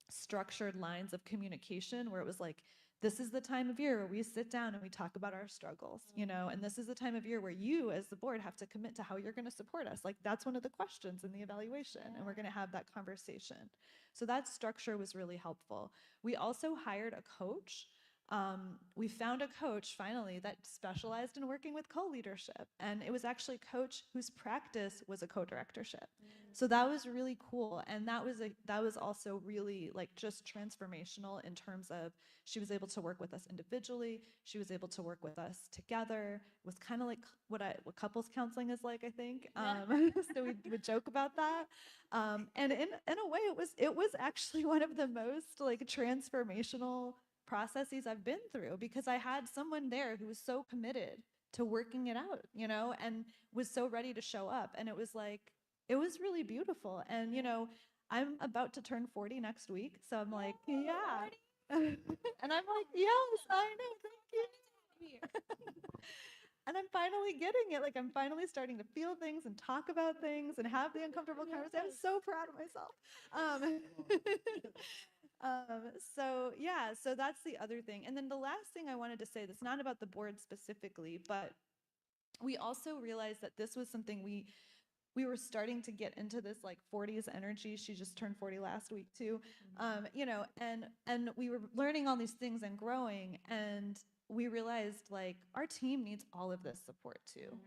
structured lines of communication where it was like, this is the time of year where we sit down and we talk about our struggles, and this is the time of year where you as the board have to commit to how you're going to support us. Like that's one of the questions in the evaluation, and we're going to have that conversation. So that structure was really helpful. We also hired a coach. We found a coach finally that specialized in working with co-leadership, and it was actually a coach whose practice was a co-directorship. So that was really cool, and that was also really like just transformational in terms of she was able to work with us individually, she was able to work with us together. It was kind of like what couples counseling is like, I think. So we would joke about that, and in a way it was actually one of the most like transformational processes I've been through, because I had someone there who was so committed to working it out, and was so ready to show up. And it was really beautiful. And, I'm about to turn 40 next week. So I'm like, yeah, And I'm like, yes, I know, thank you. And I'm finally getting it. Like, I'm finally starting to feel things and talk about things and have the uncomfortable conversation. I'm so proud of myself. Um, so yeah, so that's the other thing. And then the last thing I wanted to say that's not about the board specifically, but we also realized that this was something we were starting to get into this like 40s energy. She just turned 40 last week too. You know, and we were learning all these things and growing, and we realized like our team needs all of this support too.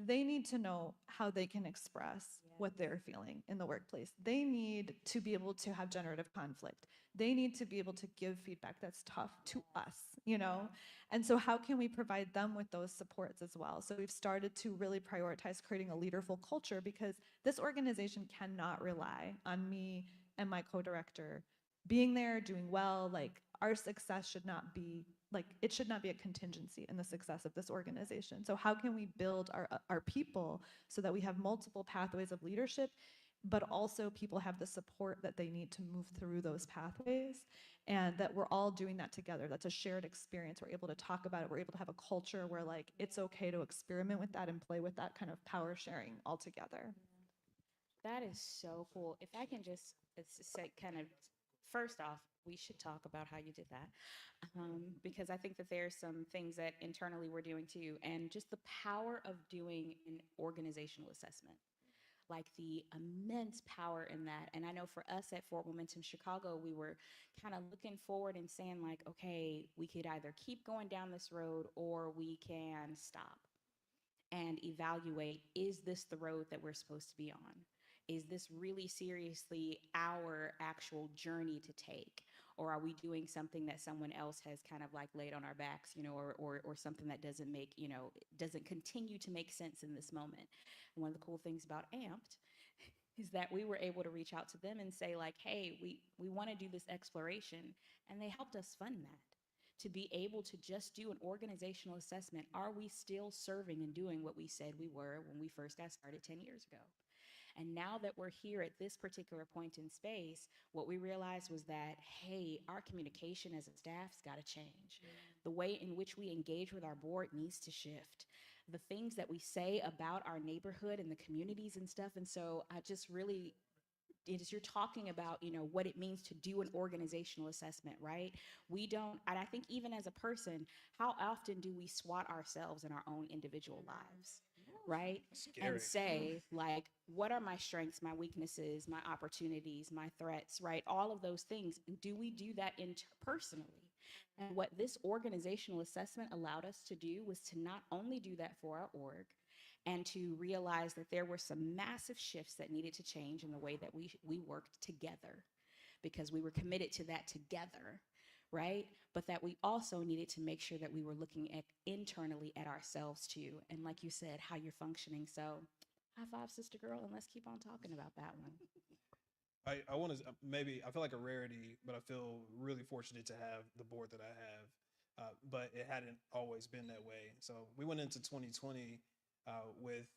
They need to know how they can express what they're feeling in the workplace. They need to be able to have generative conflict. They need to be able to give feedback that's tough to us, you know? And so how can we provide them with those supports as well? So we've started to really prioritize creating a leaderful culture, because this organization cannot rely on me and my co-director being there, doing well. Like, our success should not be like, it should not be a contingency in the success of this organization. So how can we build our people so that we have multiple pathways of leadership, but also people have the support that they need to move through those pathways, and that we're all doing that together. That's a shared experience. We're able to talk about it. We're able to have a culture where like it's okay to experiment with that and play with that kind of power sharing all together. That is so cool. If I can just say, kind of, first off, we should talk about how you did that, because I think that there's some things that internally we're doing too, and just the power of doing an organizational assessment, like the immense power in that. And I know for us at Fort Momentum Chicago, we were kind of looking forward and saying like, okay, we could either keep going down this road or we can stop and evaluate, is this the road that we're supposed to be on? Is this really seriously our actual journey to take? Or are we doing something that someone else has kind of like laid on our backs, you know, or something that doesn't make, you know, doesn't continue to make sense in this moment? And one of the cool things about AMPT is that we were able to reach out to them and say like, hey, we want to do this exploration. And they helped us fund that, to be able to just do an organizational assessment. Are we still serving and doing what we said we were when we first got started 10 years ago? And now that we're here at this particular point in space, what we realized was that, hey, our communication as a staff's got to change. The way in which we engage with our board needs to shift. The things that we say about our neighborhood and the communities and stuff. And so I just really, as you're talking about, you know, what it means to do an organizational assessment, right? We don't, and I think even as a person, how often do we SWOT ourselves in our own individual lives, right? And say, like, what are my strengths, my weaknesses, my opportunities, my threats, right? All of those things. Do we do that interpersonally? And what this organizational assessment allowed us to do was to not only do that for our org, and to realize that there were some massive shifts that needed to change in the way that we worked together, because we were committed to that together, right? But that we also needed to make sure that we were looking at internally at ourselves too. And like you said, how you're functioning. So high five, sister girl, and let's keep on talking about that one. I want to maybe, I feel like a rarity, but I feel really fortunate to have the board that I have. But it hadn't always been that way. So we went into 2020 with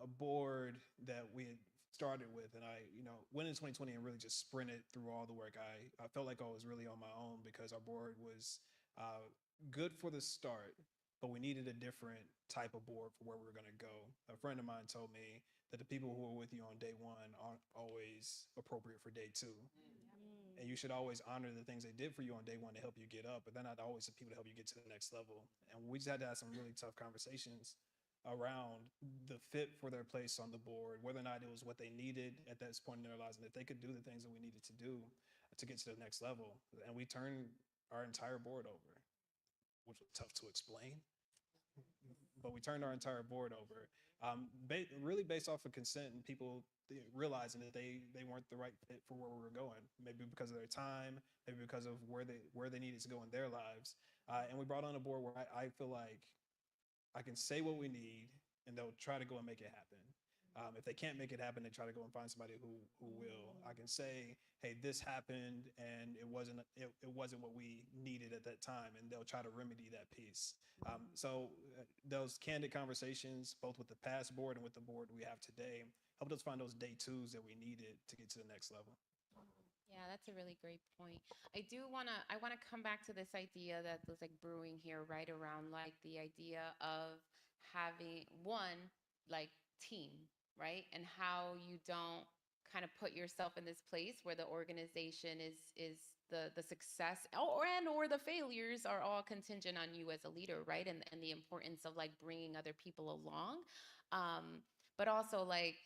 a board that we had started with, and I, you know, went in 2020 and really just sprinted through all the work. I felt like I was really on my own because our board was good for the start, but we needed a different type of board for where we were going to go. A friend of mine told me that the people who are with you on day one aren't always appropriate for day two. And you should always honor the things they did for you on day one to help you get up, but they're not always the people to help you get to the next level. And we just had to have some really tough conversations around the fit for their place on the board, whether or not it was what they needed at that point in their lives, and that they could do the things that we needed to do to get to the next level. And we turned our entire board over, which was tough to explain, but we turned our entire board over, really based off of consent and people realizing that they weren't the right fit for where we were going, maybe because of their time, maybe because of where they needed to go in their lives. And we brought on a board where I feel like I can say what we need and they'll try to go and make it happen. If they can't make it happen, they try to go and find somebody who will. I can say, hey, this happened and it wasn't what we needed at that time, and they'll try to remedy that piece. So those candid conversations, both with the past board and with the board we have today, helped us find those day twos that we needed to get to the next level. Yeah, that's a really great point. I wanna come back to this idea that was like brewing here, right around like the idea of having one like team, right? And how you don't kind of put yourself in this place where the organization is the success or the failures are all contingent on you as a leader, right? And the importance of like bringing other people along. But also like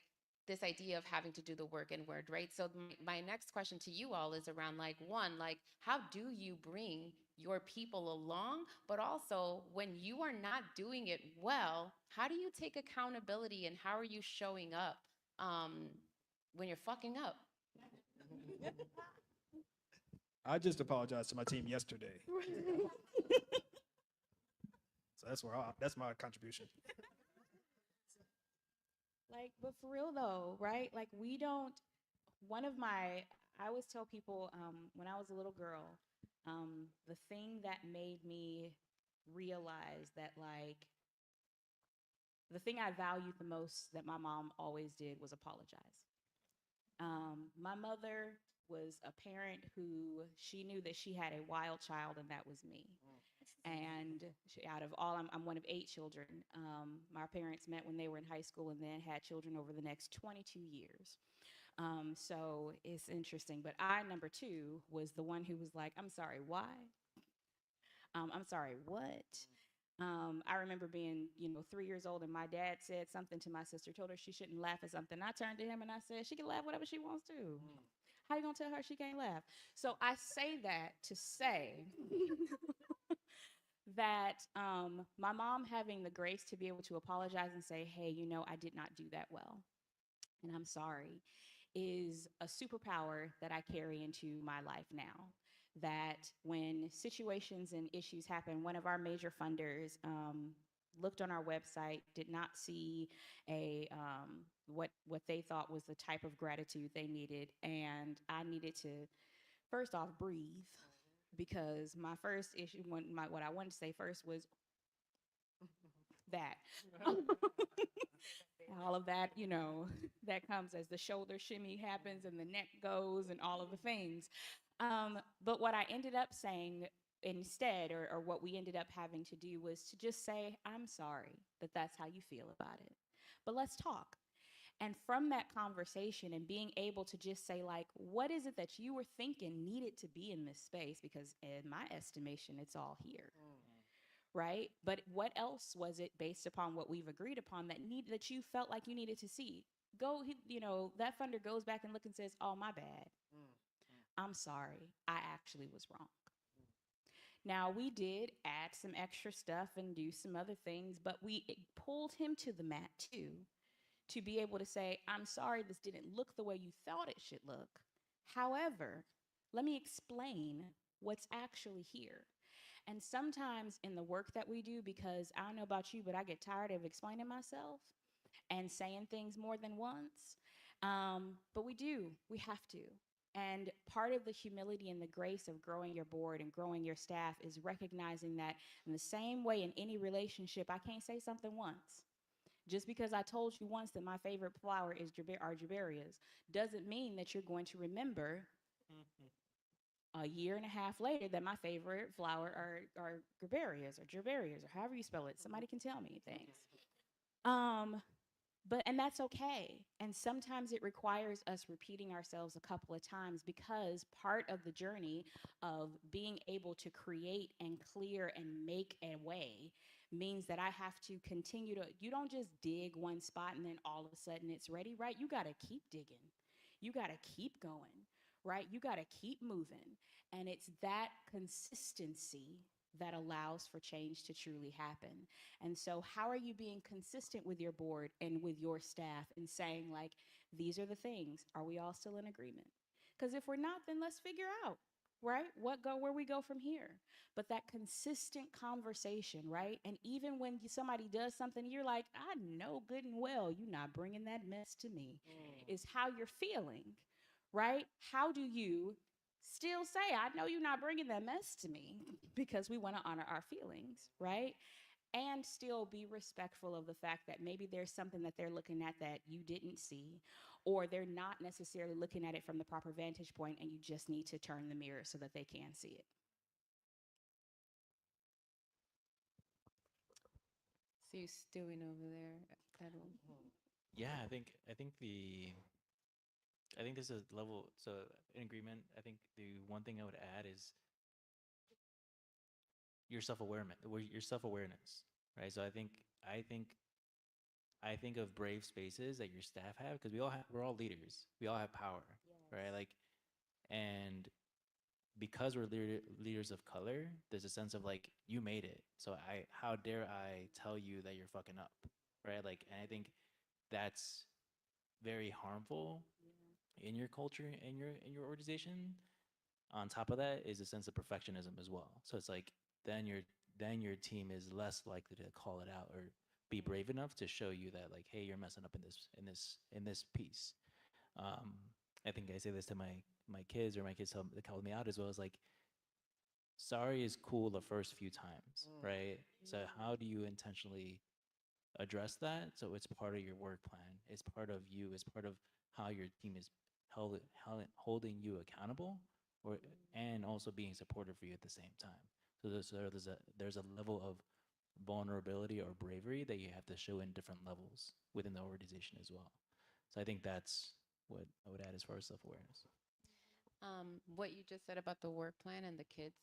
this idea of having to do the work inward, right? So my next question to you all is around like one, like how do you bring your people along, but also when you are not doing it well, how do you take accountability and how are you showing up when you're fucking up? I just apologized to my team yesterday. So that's my contribution. Like, but for real though, right? Like, we don't, one of my, I always tell people when I was a little girl, the thing that made me realize that, like, the thing I valued the most that my mom always did was apologize. My mother was a parent who she knew that she had a wild child, and that was me. And out of all, I'm one of 8 children. My parents met when they were in high school and then had children over the next 22 years. So it's interesting. But I, number 2, was the one who was like, I'm sorry, why? I'm sorry, what? I remember being, 3 years old, and my dad said something to my sister, told her she shouldn't laugh at something. I turned to him and I said, she can laugh whatever she wants to. How you gonna tell her she can't laugh? So I say that to say that my mom having the grace to be able to apologize and say, hey, I did not do that well, and I'm sorry, is a superpower that I carry into my life now. That when situations and issues happen, one of our major funders looked on our website, did not see a what they thought was the type of gratitude they needed, and I needed to first off breathe, because my first issue, what I wanted to say first was that. All of that, that comes as the shoulder shimmy happens and the neck goes and all of the things. But what I ended up saying instead, or what we ended up having to do, was to just say, I'm sorry that that's how you feel about it, but let's talk. And from that conversation and being able to just say, like, what is it that you were thinking needed to be in this space? Because in my estimation, it's all here. Right? But what else was it based upon what we've agreed upon that you felt like you needed to see? That funder goes back and look and says, oh, my bad. I'm sorry. I actually was wrong. Now, we did add some extra stuff and do some other things, but we pulled him to the mat too, to be able to say, I'm sorry this didn't look the way you thought it should look. However, let me explain what's actually here. And sometimes in the work that we do, because I don't know about you, but I get tired of explaining myself and saying things more than once. But we have to. And part of the humility and the grace of growing your board and growing your staff is recognizing that in the same way in any relationship, I can't say something once. Just because I told you once that my favorite flower is are gerberias doesn't mean that you're going to remember a year and a half later that my favorite flower are gerberias or however you spell it. Somebody can tell me. Thanks. And that's okay. And sometimes it requires us repeating ourselves a couple of times, because part of the journey of being able to create and clear and make a way means that I have to continue to, you don't just dig one spot and then all of a sudden it's ready, right? You got to keep digging. You got to keep going, right? You got to keep moving. And it's that consistency that allows for change to truly happen. And so how are you being consistent with your board and with your staff and saying, like, these are the things, are we all still in agreement? Because if we're not, then let's figure out, right, where we go from here. But that consistent conversation, right? And even when somebody does something, you're like, I know good and well you're not bringing that mess to me, is how you're feeling, right? How do you still say, I know you're not bringing that mess to me, because we want to honor our feelings, right? and still be respectful of the fact that maybe there's something that they're looking at that you didn't see, or they're not necessarily looking at it from the proper vantage point, and you just need to turn the mirror so that they can see it. So you stewing over there, Edwin? Yeah, I think there's a level, so in agreement. I think the one thing I would add is your self-awareness, right? So I think of brave spaces that your staff have, because we're all leaders. We all have power, right? Like, and because we're leaders of color, there's a sense of like, you made it. So how dare I tell you that you're fucking up, right? Like, and I think that's very harmful in your culture, in your organization. On top of that is a sense of perfectionism as well. So it's like, then your team is less likely to call it out or be brave enough to show you that, like, hey, you're messing up in this piece. Um, I think I say this to my kids, or my kids call me out as well, as like, sorry is cool the first few times, right? So how do you intentionally address that? So it's part of your work plan. It's part of you. It's part of how your team is holding you accountable, or and also being supportive for you at the same time. So there's a level of vulnerability or bravery that you have to show in different levels within the organization as well. So I think that's what I would add as far as self-awareness. What you just said about the work plan and the kids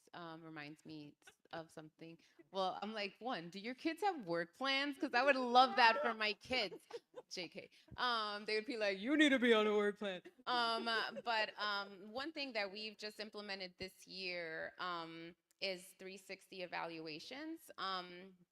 reminds me of something. Well, I'm like, one, do your kids have work plans? Because I would love that for my kids. JK. They would be like, you need to be on a work plan. But one thing that we've just implemented this year is 360 evaluations.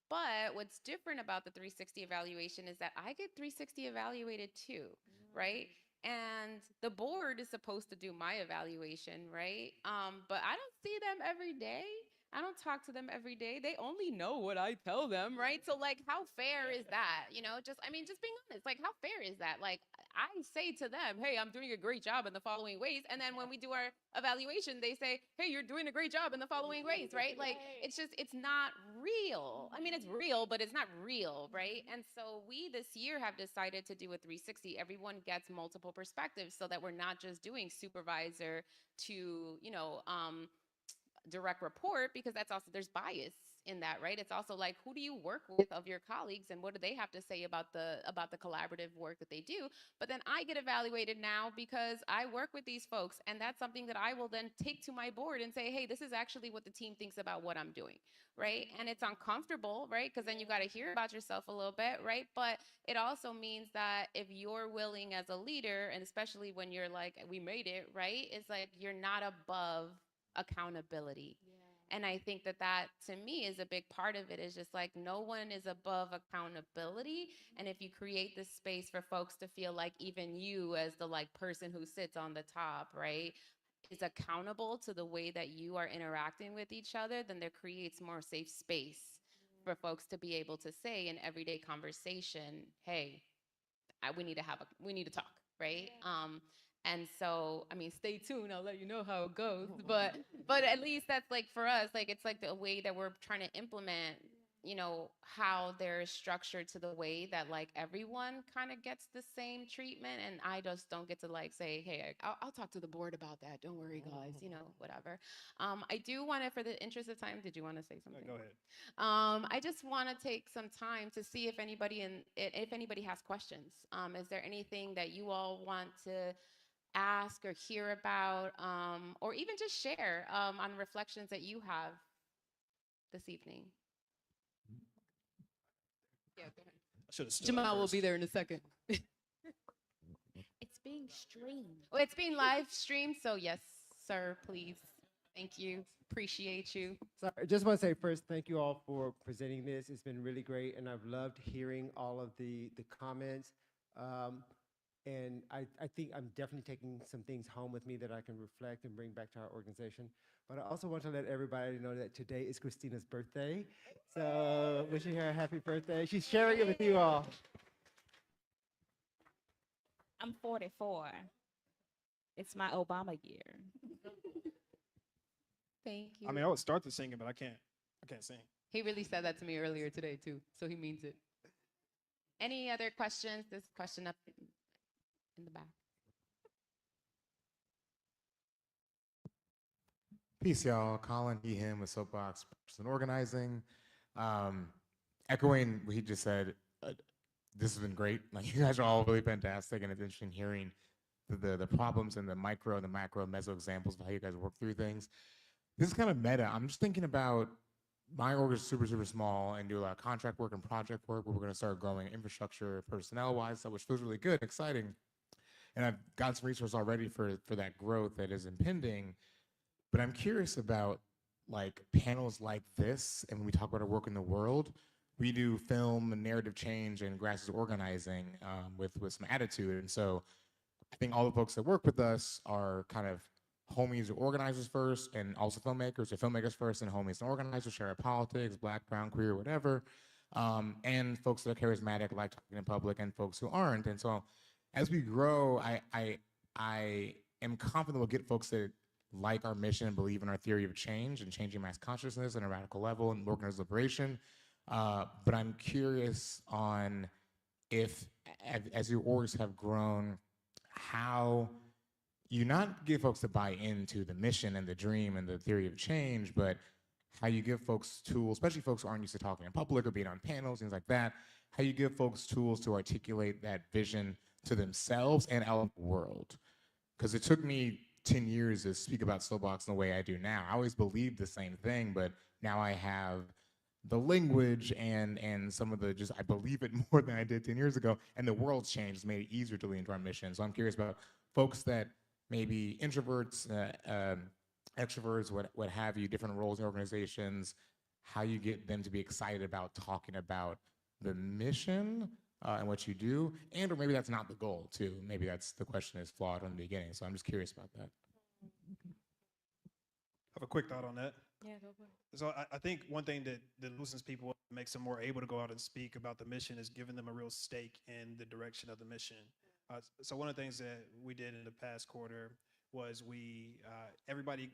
But what's different about the 360 evaluation is that I get 360 evaluated too, right? And the board is supposed to do my evaluation, right? But I don't see them every day. I don't talk to them every day. They only know what I tell them, right? So like, how fair is that? You know, just being honest, like, how fair is that? Like, I say to them, hey, I'm doing a great job in the following ways. And then when we do our evaluation, they say, hey, you're doing a great job in the following ways, right? Like, it's not real. I mean, it's real, but it's not real, right? And so we this year have decided to do a 360. Everyone gets multiple perspectives so that we're not just doing supervisor to, direct report, because that's also, there's bias in that, right? It's also like, who do you work with of your colleagues, and what do they have to say about the collaborative work that they do? But then I get evaluated now because I work with these folks, and that's something that I will then take to my board and say, hey, this is actually what the team thinks about what I'm doing, right? And it's uncomfortable, right? Because then you got to hear about yourself a little bit, right? But it also means that if you're willing as a leader, and especially when you're like, we made it, right? It's like, you're not above accountability. And I think that to me is a big part of it, is just like, no one is above accountability. And if you create this space for folks to feel like even you, as the like person who sits on the top, right, is accountable to the way that you are interacting with each other, then there creates more safe space for folks to be able to say in everyday conversation, hey, we need to talk, right? And so, I mean, stay tuned. I'll let you know how it goes. But at least that's like, for us, like, it's like the way that we're trying to implement, how they're structured to the way that like everyone kind of gets the same treatment. And I just don't get to like say, hey, I'll talk to the board about that. Don't worry, guys, whatever. I do want to, for the interest of time, did you want to say something? Go ahead. I just want to take some time to see if anybody has questions. Is there anything that you all want to ask or hear about, or even just share on reflections that you have this evening? Yeah, go ahead. Jamal will be there in a second. It's being streamed. Well, it's being live streamed, so yes, sir, please. Thank you. Appreciate you. So I just want to say first, thank you all for presenting this. It's been really great, and I've loved hearing all of the comments. And I think I'm definitely taking some things home with me that I can reflect and bring back to our organization. But I also want to let everybody know that today is Christina's birthday. So wishing her a happy birthday. She's sharing it with you all. I'm 44. It's my Obama year. Thank you. I mean, I would start the singing, but I can't sing. He really said that to me earlier today too, so he means it. Any other questions? This question up in the back. Peace, y'all. Colin, he, him with Soapbox Person Organizing. Echoing what he just said, this has been great. Like, you guys are all really fantastic, and it's interesting hearing the problems and the micro and the macro meso examples of how you guys work through things. This is kind of meta. I'm just thinking about my org is super, super small and do a lot of contract work and project work where we're going to start growing infrastructure personnel-wise, which feels really good, exciting. And I've got some resources already for that growth that is impending. But I'm curious about like panels like this, and when we talk about our work in the world, we do film and narrative change and grassroots organizing with some attitude. And so I think all the folks that work with us are kind of homies or organizers first, and also filmmakers, or filmmakers first and homies and organizers, share our politics, black, brown, queer, whatever, and folks that are charismatic, like talking in public, and folks who aren't. And so as we grow, I am confident we'll get folks that like our mission and believe in our theory of change and changing mass consciousness on a radical level and organized liberation. But I'm curious on if, as your orgs have grown, how you not get folks to buy into the mission and the dream and the theory of change, but how you give folks tools, especially folks who aren't used to talking in public or being on panels, things like that, how you give folks tools to articulate that vision to themselves and out in the world. Because it took me 10 years to speak about Soapbox in the way I do now. I always believed the same thing, but now I have the language and some of the just, I believe it more than I did 10 years ago, and the world's changed, it's made it easier to lean into our mission. So I'm curious about folks that maybe introverts, extroverts, what have you, different roles in organizations, how you get them to be excited about talking about the mission and what you do, and or maybe that's not the goal too. Maybe that's the question is flawed from the beginning. So I'm just curious about that. I have a quick thought on that. Yeah, go for it. So I think one thing that loosens people up, makes them more able to go out and speak about the mission, is giving them a real stake in the direction of the mission. So one of the things that we did in the past quarter was everybody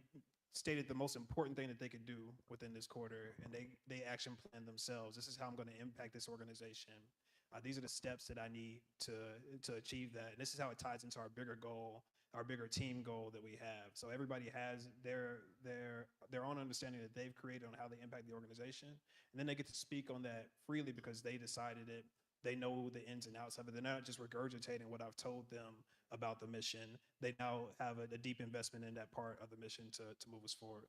stated the most important thing that they could do within this quarter, and they action plan themselves. This is how I'm going to impact this organization. These are the steps that I need to achieve that. And this is how it ties into our bigger goal, our bigger team goal that we have. So everybody has their own understanding that they've created on how they impact the organization. And then they get to speak on that freely because they decided it. They know the ins and outs of it. They're not just regurgitating what I've told them about the mission. They now have a deep investment in that part of the mission to move us forward.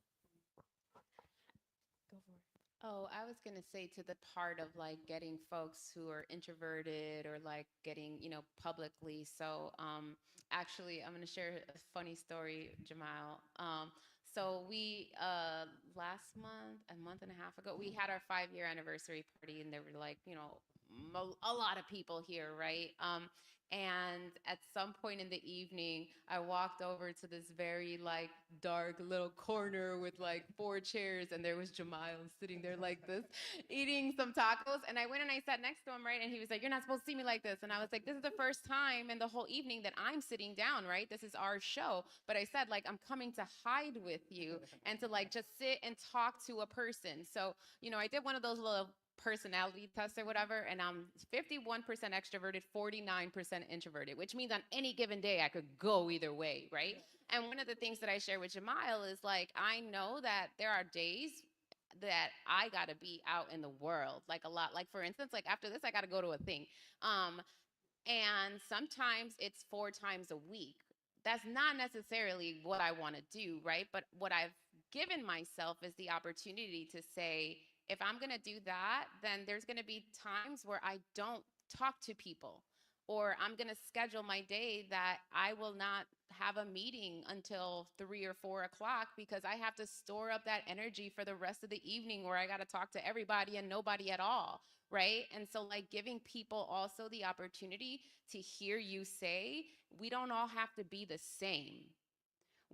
Go for it. Oh, I was going to say to the part of like getting folks who are introverted or like getting, publicly. So actually, I'm going to share a funny story, Jamal. So we, last month, a month and a half ago, we had our 5-year anniversary party, and there were like, a lot of people here, right? And at some point in the evening, I walked over to this very like dark little corner with like 4 chairs, and there was Jamal sitting there like this, eating some tacos. And I went and I sat next to him, right? And he was like, "You're not supposed to see me like this." And I was like, "This is the first time in the whole evening that I'm sitting down, right? This is our show." But I said, like, I'm coming to hide with you and to like just sit and talk to a person. So, I did one of those little personality tests or whatever, and I'm 51% extroverted, 49% introverted, which means on any given day I could go either way, right? And one of the things that I share with Jamal is like, I know that there are days that I gotta be out in the world, like a lot. Like for instance, like after this, I gotta go to a thing. And sometimes it's 4 times a week. That's not necessarily what I wanna do, right? But what I've given myself is the opportunity to say, if I'm going to do that, then there's going to be times where I don't talk to people, or I'm going to schedule my day that I will not have a meeting until 3 or 4 o'clock because I have to store up that energy for the rest of the evening where I got to talk to everybody and nobody at all, right? And so like giving people also the opportunity to hear you say, we don't all have to be the same.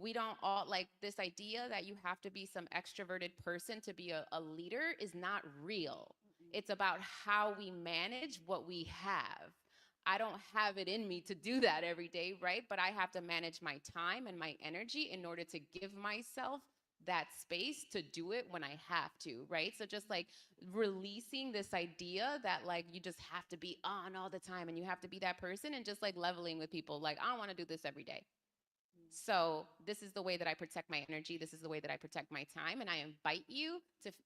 We don't all, like this idea that you have to be some extroverted person to be a leader is not real. It's about how we manage what we have. I don't have it in me to do that every day, right? But I have to manage my time and my energy in order to give myself that space to do it when I have to, right? So just like releasing this idea that like you just have to be on all the time and you have to be that person, and just like leveling with people like, I want to do this every day. So this is the way that I protect my energy. This is the way that I protect my time. And I invite you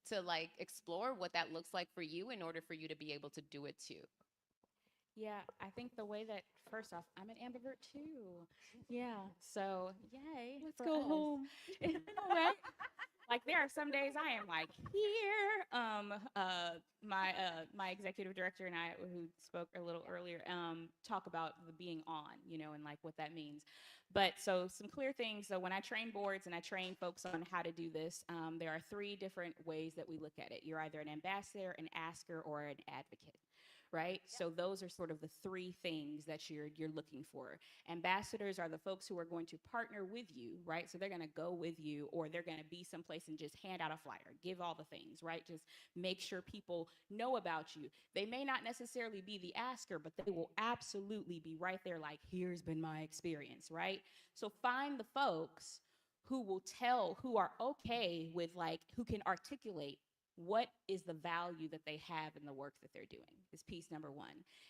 to like explore what that looks like for you in order for you to be able to do it too. Yeah, I think the way that, first off, I'm an ambivert too. Yeah, so yay. Let's for go us. home. Right? Like there are some days I am like here. My executive director and I, who spoke a little earlier, talk about the being on, and like what that means. But so some clear things. So when I train boards and I train folks on how to do this, there are 3 different ways that we look at it. You're either an ambassador, an asker, or an advocate. Right? So those are sort of the 3 things that you're looking for. Ambassadors are the folks who are going to partner with you, right? So they're going to go with you, or they're going to be someplace and just hand out a flyer, give all the things, right? Just make sure people know about you. They may not necessarily be the asker, but they will absolutely be right there like, here's been my experience, right? So find the folks who will tell, who are okay with like, who can articulate what is the value that they have in the work that they're doing, is piece number 1.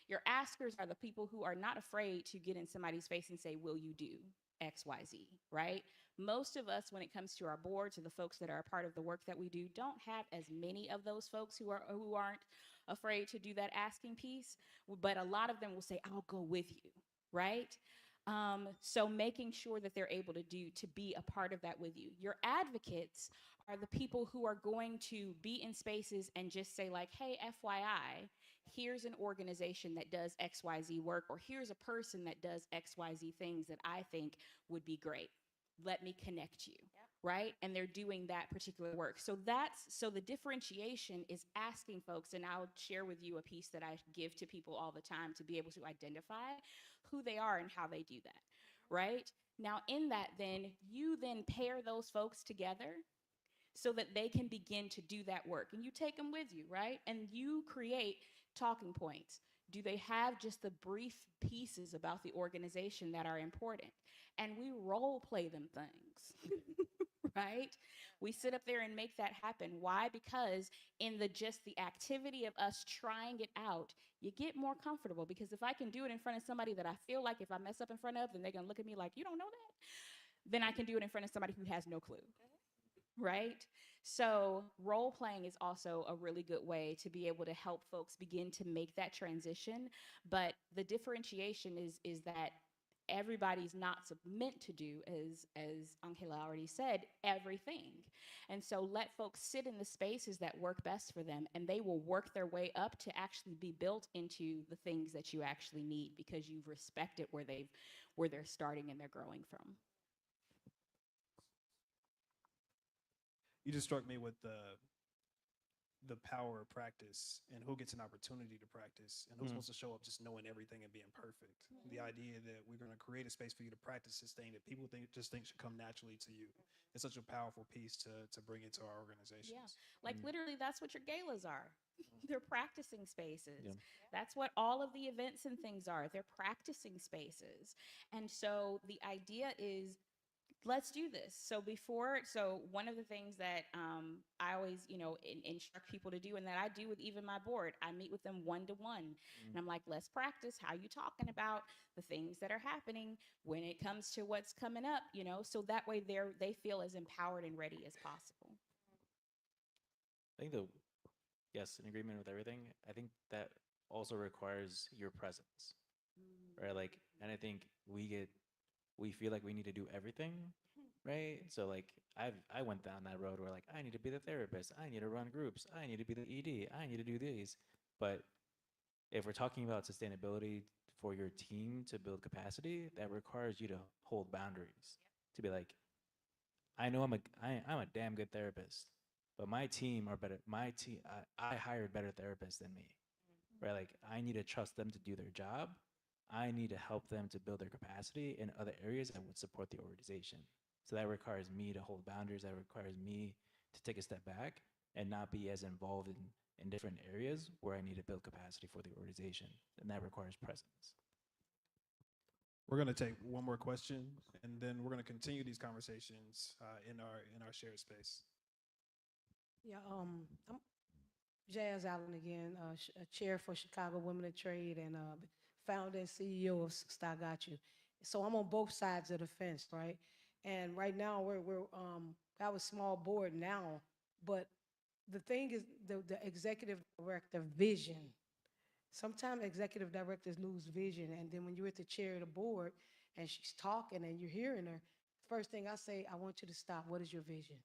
Your askers are the people who are not afraid to get in somebody's face and say, will you do X, Y, Z, right? Most of us, when it comes to our boards or the folks that are a part of the work that we do, don't have as many of those folks who aren't afraid to do that asking piece, but a lot of them will say, I'll go with you, right? So making sure that they're able to be a part of that with you. Your advocates are the people who are going to be in spaces and just say like, hey, FYI, here's an organization that does XYZ work, or here's a person that does XYZ things that I think would be great. Let me connect you. Yep. Right? And they're doing that particular work. So the differentiation is asking folks, and I'll share with you a piece that I give to people all the time to be able to identify who they are and how they do that. Right? Now in that, then you then pair those folks together so that they can begin to do that work. And you take them with you, right? And you create talking points. Do they have just the brief pieces about the organization that are important? And we role play them things, right? We sit up there and make that happen. Why? Because in the activity of us trying it out, you get more comfortable. Because if I can do it in front of somebody that I feel like if I mess up in front of, then they're gonna look at me like, you don't know that? Then I can do it in front of somebody who has no clue. Right? So role playing is also a really good way to be able to help folks begin to make that transition. But the differentiation is that everybody's not meant to do, as Angela already said, everything. And so let folks sit in the spaces that work best for them, and they will work their way up to actually be built into the things that you actually need, because you've respected where they're starting and they're growing from. You just struck me with the power of practice and who gets an opportunity to practice and who's supposed to show up just knowing everything and being perfect. The idea that we're going to create a space for you to practice this thing that people think should come naturally to you. It's such a powerful piece to bring into our organizations. Yeah, like literally that's what your galas are. They're practicing spaces. Yeah. That's what all of the events and things are. They're practicing spaces. And so the idea is, let's do this. So one of the things that I always, instruct people to do, and that I do with even my board, I meet with them one-to-one. And I'm like, let's practice how you talking about the things that are happening when it comes to what's coming up, so that way they feel as empowered and ready as possible. I think yes, in agreement with everything. I think that also requires your presence, right? Like, and I think we feel like we need to do everything, right? So like I went down that road where like I need to be the therapist, I need to run groups, I need to be the ED, I need to do these. But if we're talking about sustainability for your team to build capacity, that requires you to hold boundaries. To be like, I know I'm a damn good therapist, but my team are better. I hired better therapists than me, right? Like I need to trust them to do their job. I need to help them to build their capacity in other areas that would support the organization. So that requires me to hold boundaries. That requires me to take a step back and not be as involved in different areas where I need to build capacity for the organization. And that requires presence. We're going to take one more question, and then we're going to continue these conversations in our shared space. Yeah, I'm Jazz Allen again, chair for Chicago Women of Trade and founder and CEO of Star Got You. So I'm on both sides of the fence, right? And right now we're got a small board now, but the thing is the executive director vision. Sometimes executive directors lose vision, and then when you're at the chair of the board and she's talking and you're hearing her, first thing I say, I want you to stop. What is your vision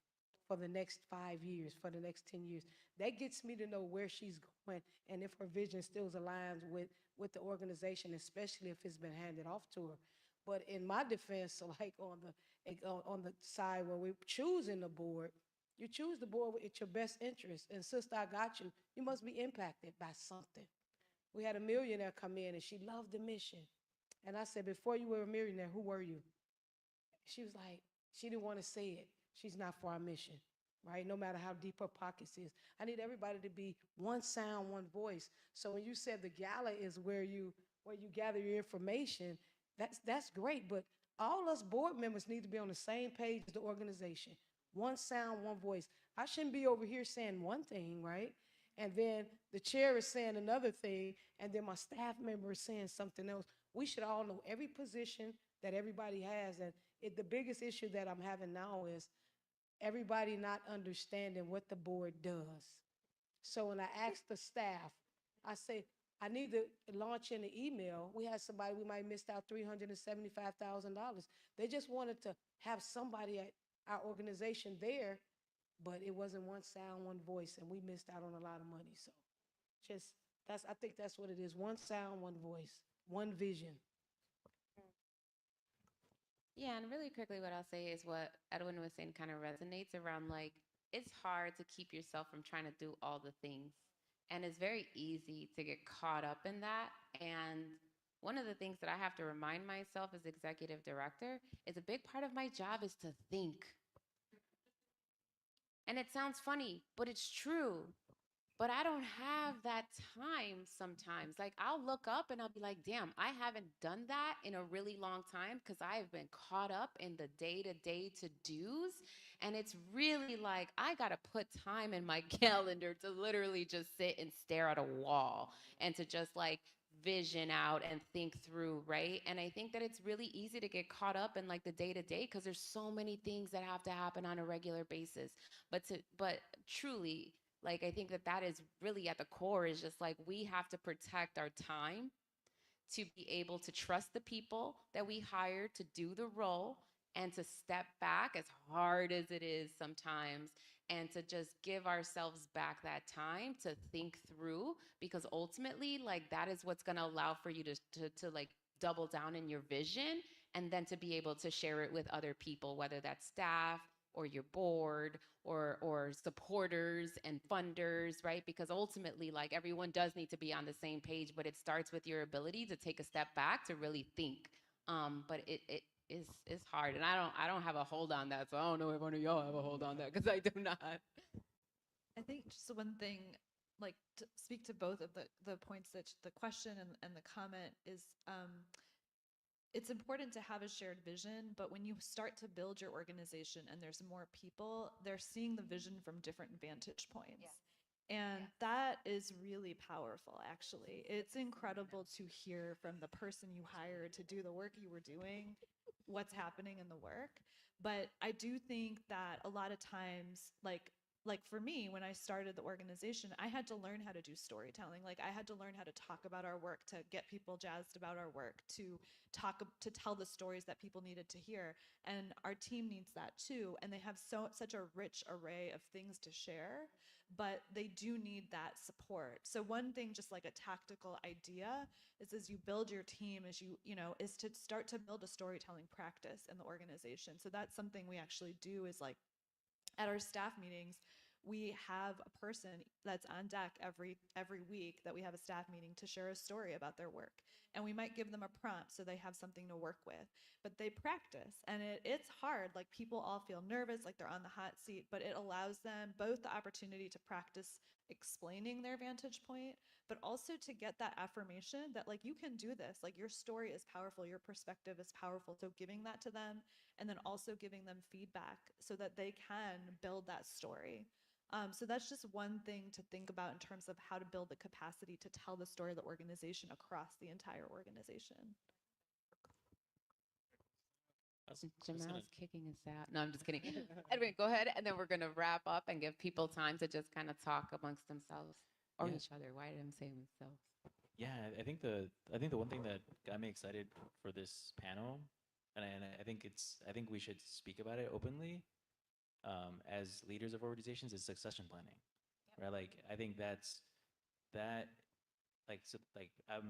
for the next 5 years, for the next 10 years? That gets me to know where she's going and if her vision still aligns with the organization, especially if it's been handed off to her. But in my defense, so like on the side where we're choosing the board, you choose the board with your best interest. And sister, I got you. You must be impacted by something. We had a millionaire come in and she loved the mission. And I said, before you were a millionaire, who were you? She was like, she didn't want to say it. She's not for our mission, right? No matter how deep her pockets is. I need everybody to be one sound, one voice. So when you said the gala is where you gather your information, that's great. But all us board members need to be on the same page as the organization. One sound, one voice. I shouldn't be over here saying one thing, right? And then the chair is saying another thing, and then my staff member is saying something else. We should all know every position that everybody has. And the biggest issue that I'm having now is everybody not understanding what the board does. So when I asked the staff, I say, I need to launch in the email. We had somebody, we might have missed out $375,000. They just wanted to have somebody at our organization there, but it wasn't one sound, one voice, and we missed out on a lot of money. So I think that's what it is. One sound, one voice, one vision. Yeah, and really quickly, what I'll say is what Edwin was saying kind of resonates around like it's hard to keep yourself from trying to do all the things. And it's very easy to get caught up in that. And one of the things that I have to remind myself as executive director is a big part of my job is to think. And it sounds funny, but it's true. But I don't have that time sometimes. Like I'll look up and I'll be like, damn, I haven't done that in a really long time because I have been caught up in the day-to-day to-dos. And it's really like I gotta put time in my calendar to literally just sit and stare at a wall and to just like vision out and think through, right? And I think that it's really easy to get caught up in like the day-to-day because there's so many things that have to happen on a regular basis. But truly, like, I think that that is really at the core is just like we have to protect our time to be able to trust the people that we hire to do the role and to step back as hard as it is sometimes and to just give ourselves back that time to think through because ultimately like that is what's going to allow for you to like double down in your vision and then to be able to share it with other people, whether that's staff or your board or supporters and funders, right? Because ultimately, like everyone does need to be on the same page, but it starts with your ability to take a step back to really think. But it is hard, and I don't have a hold on that, so I don't know if one of y'all have a hold on that because I do not. I think just one thing, like to speak to both of the points that the question and the comment is, it's important to have a shared vision, but when you start to build your organization and there's more people, they're seeing the vision from different vantage points. Yeah. And that is really powerful, actually. It's incredible to hear from the person you hired to do the work you were doing, what's happening in the work. But I do think that a lot of times, like for me, when I started the organization, I had to learn how to do storytelling. Like I had to learn how to talk about our work, to get people jazzed about our work, to tell the stories that people needed to hear. And our team needs that too. And they have such a rich array of things to share, but they do need that support. So one thing, just like a tactical idea, is as you build your team, is to start to build a storytelling practice in the organization. So that's something we actually do is like, at our staff meetings, we have a person that's on deck every week that we have a staff meeting to share a story about their work. And we might give them a prompt so they have something to work with. But they practice, and it's hard. Like people all feel nervous, like they're on the hot seat, but it allows them both the opportunity to practice explaining their vantage point, but also to get that affirmation that like you can do this, like your story is powerful, your perspective is powerful. So giving that to them, and then also giving them feedback so that they can build that story. So that's just one thing to think about in terms of how to build the capacity to tell the story of the organization across the entire organization. Jamal's kicking us out. No, I'm just kidding. Edwin, go ahead, and then we're going to wrap up and give people time to just kind of talk amongst themselves or each other. Why did I say themselves? Yeah, I think the one thing that got me excited for this panel, and I think we should speak about it openly, as leaders of organizations, is succession planning, right? Like I think I'll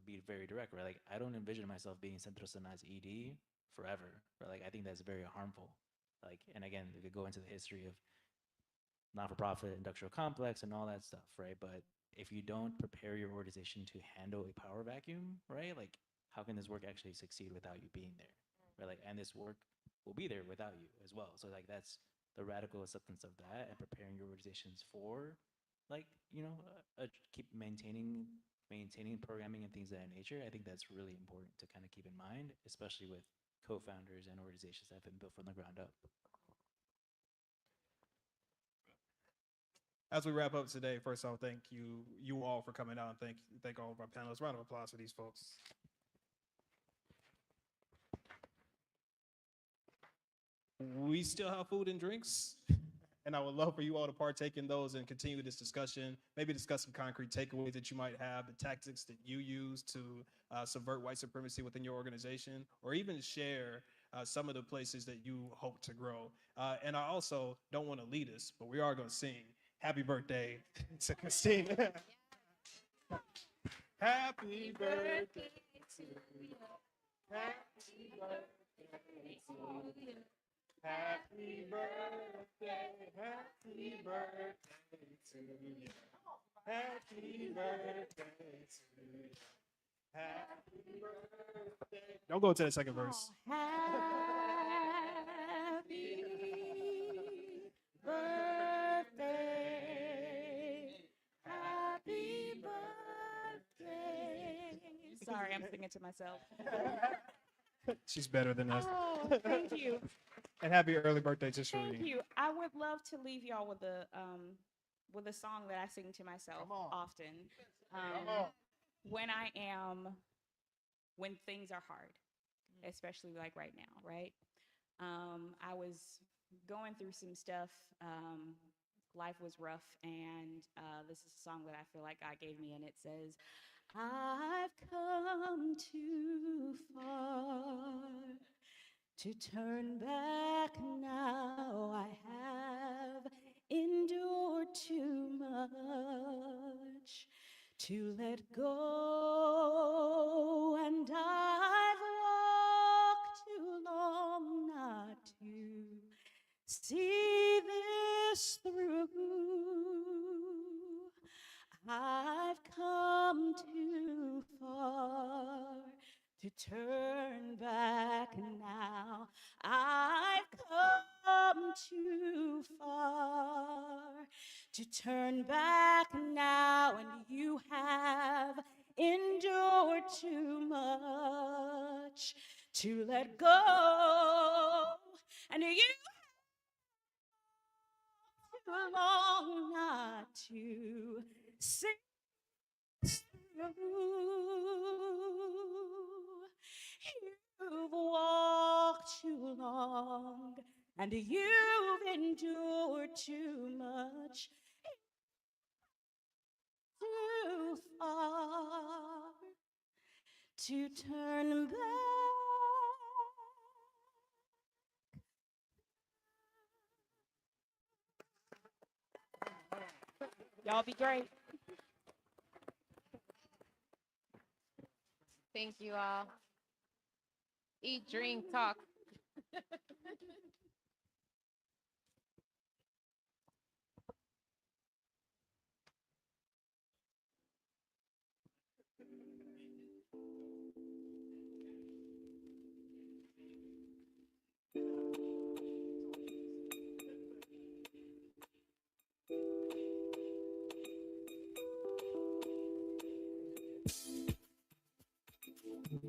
be very direct, right? Like I don't envision myself being Centro Sanaz ED forever, right? Like I think that's very harmful. Like, and again, we could go into the history of not-for-profit industrial complex and all that stuff, right? But if you don't prepare your organization to handle a power vacuum, right? Like how can this work actually succeed without you being there, right? Like, and this work will be there without you as well. So like that's the radical acceptance of that, and preparing your organizations for, like, keep maintaining programming and things of that nature. I think that's really important to kind of keep in mind, especially with co-founders and organizations that have been built from the ground up. As we wrap up today, first off, thank you all for coming out, and thank all of our panelists. Round of applause for these folks. We still have food and drinks, and I would love for you all to partake in those and continue this discussion. Maybe discuss some concrete takeaways that you might have, the tactics that you use to subvert white supremacy within your organization, or even share some of the places that you hope to grow. And I also don't want to lead us, but we are going to sing happy birthday to Christine. Happy birthday to you. Happy birthday to you. Happy birthday, happy birthday to you. Happy birthday to you. Happy birthday. Don't go to the second verse. Happy birthday. Happy birthday. Sorry, I'm singing to myself. She's better than us. Oh, thank you. And happy early birthday to Shereen. Thank you. I would love to leave y'all with a song that I sing to myself often. When things are hard, especially like right now, right? I was going through some stuff. Life was rough, and this is a song that I feel like God gave me, and it says, I've come too far to turn back now. I have endured too much to let go, and I've walked too long not to see this through. I've come too far to turn back now. I've come too far to turn back now, and you have endured too much to let go, and you too long not to see through. You've walked too long, and you've endured too much, too far to turn back. Y'all be great. Thank you all. Eat, drink, talk. Thank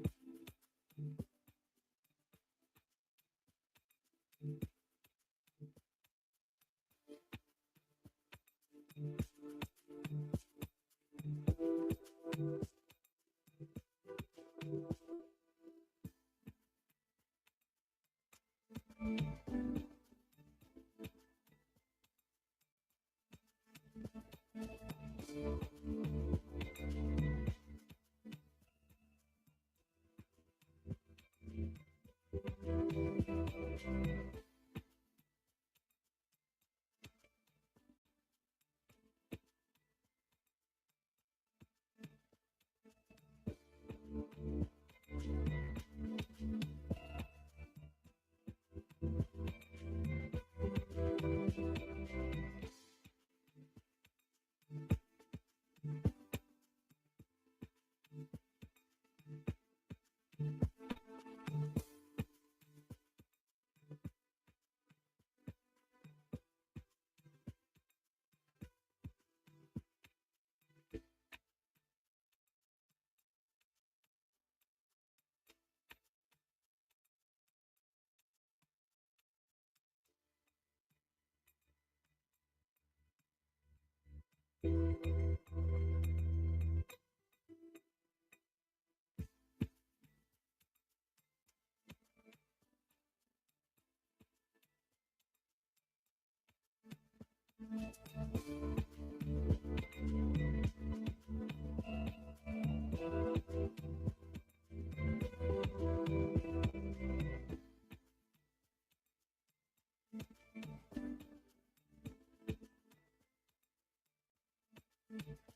you.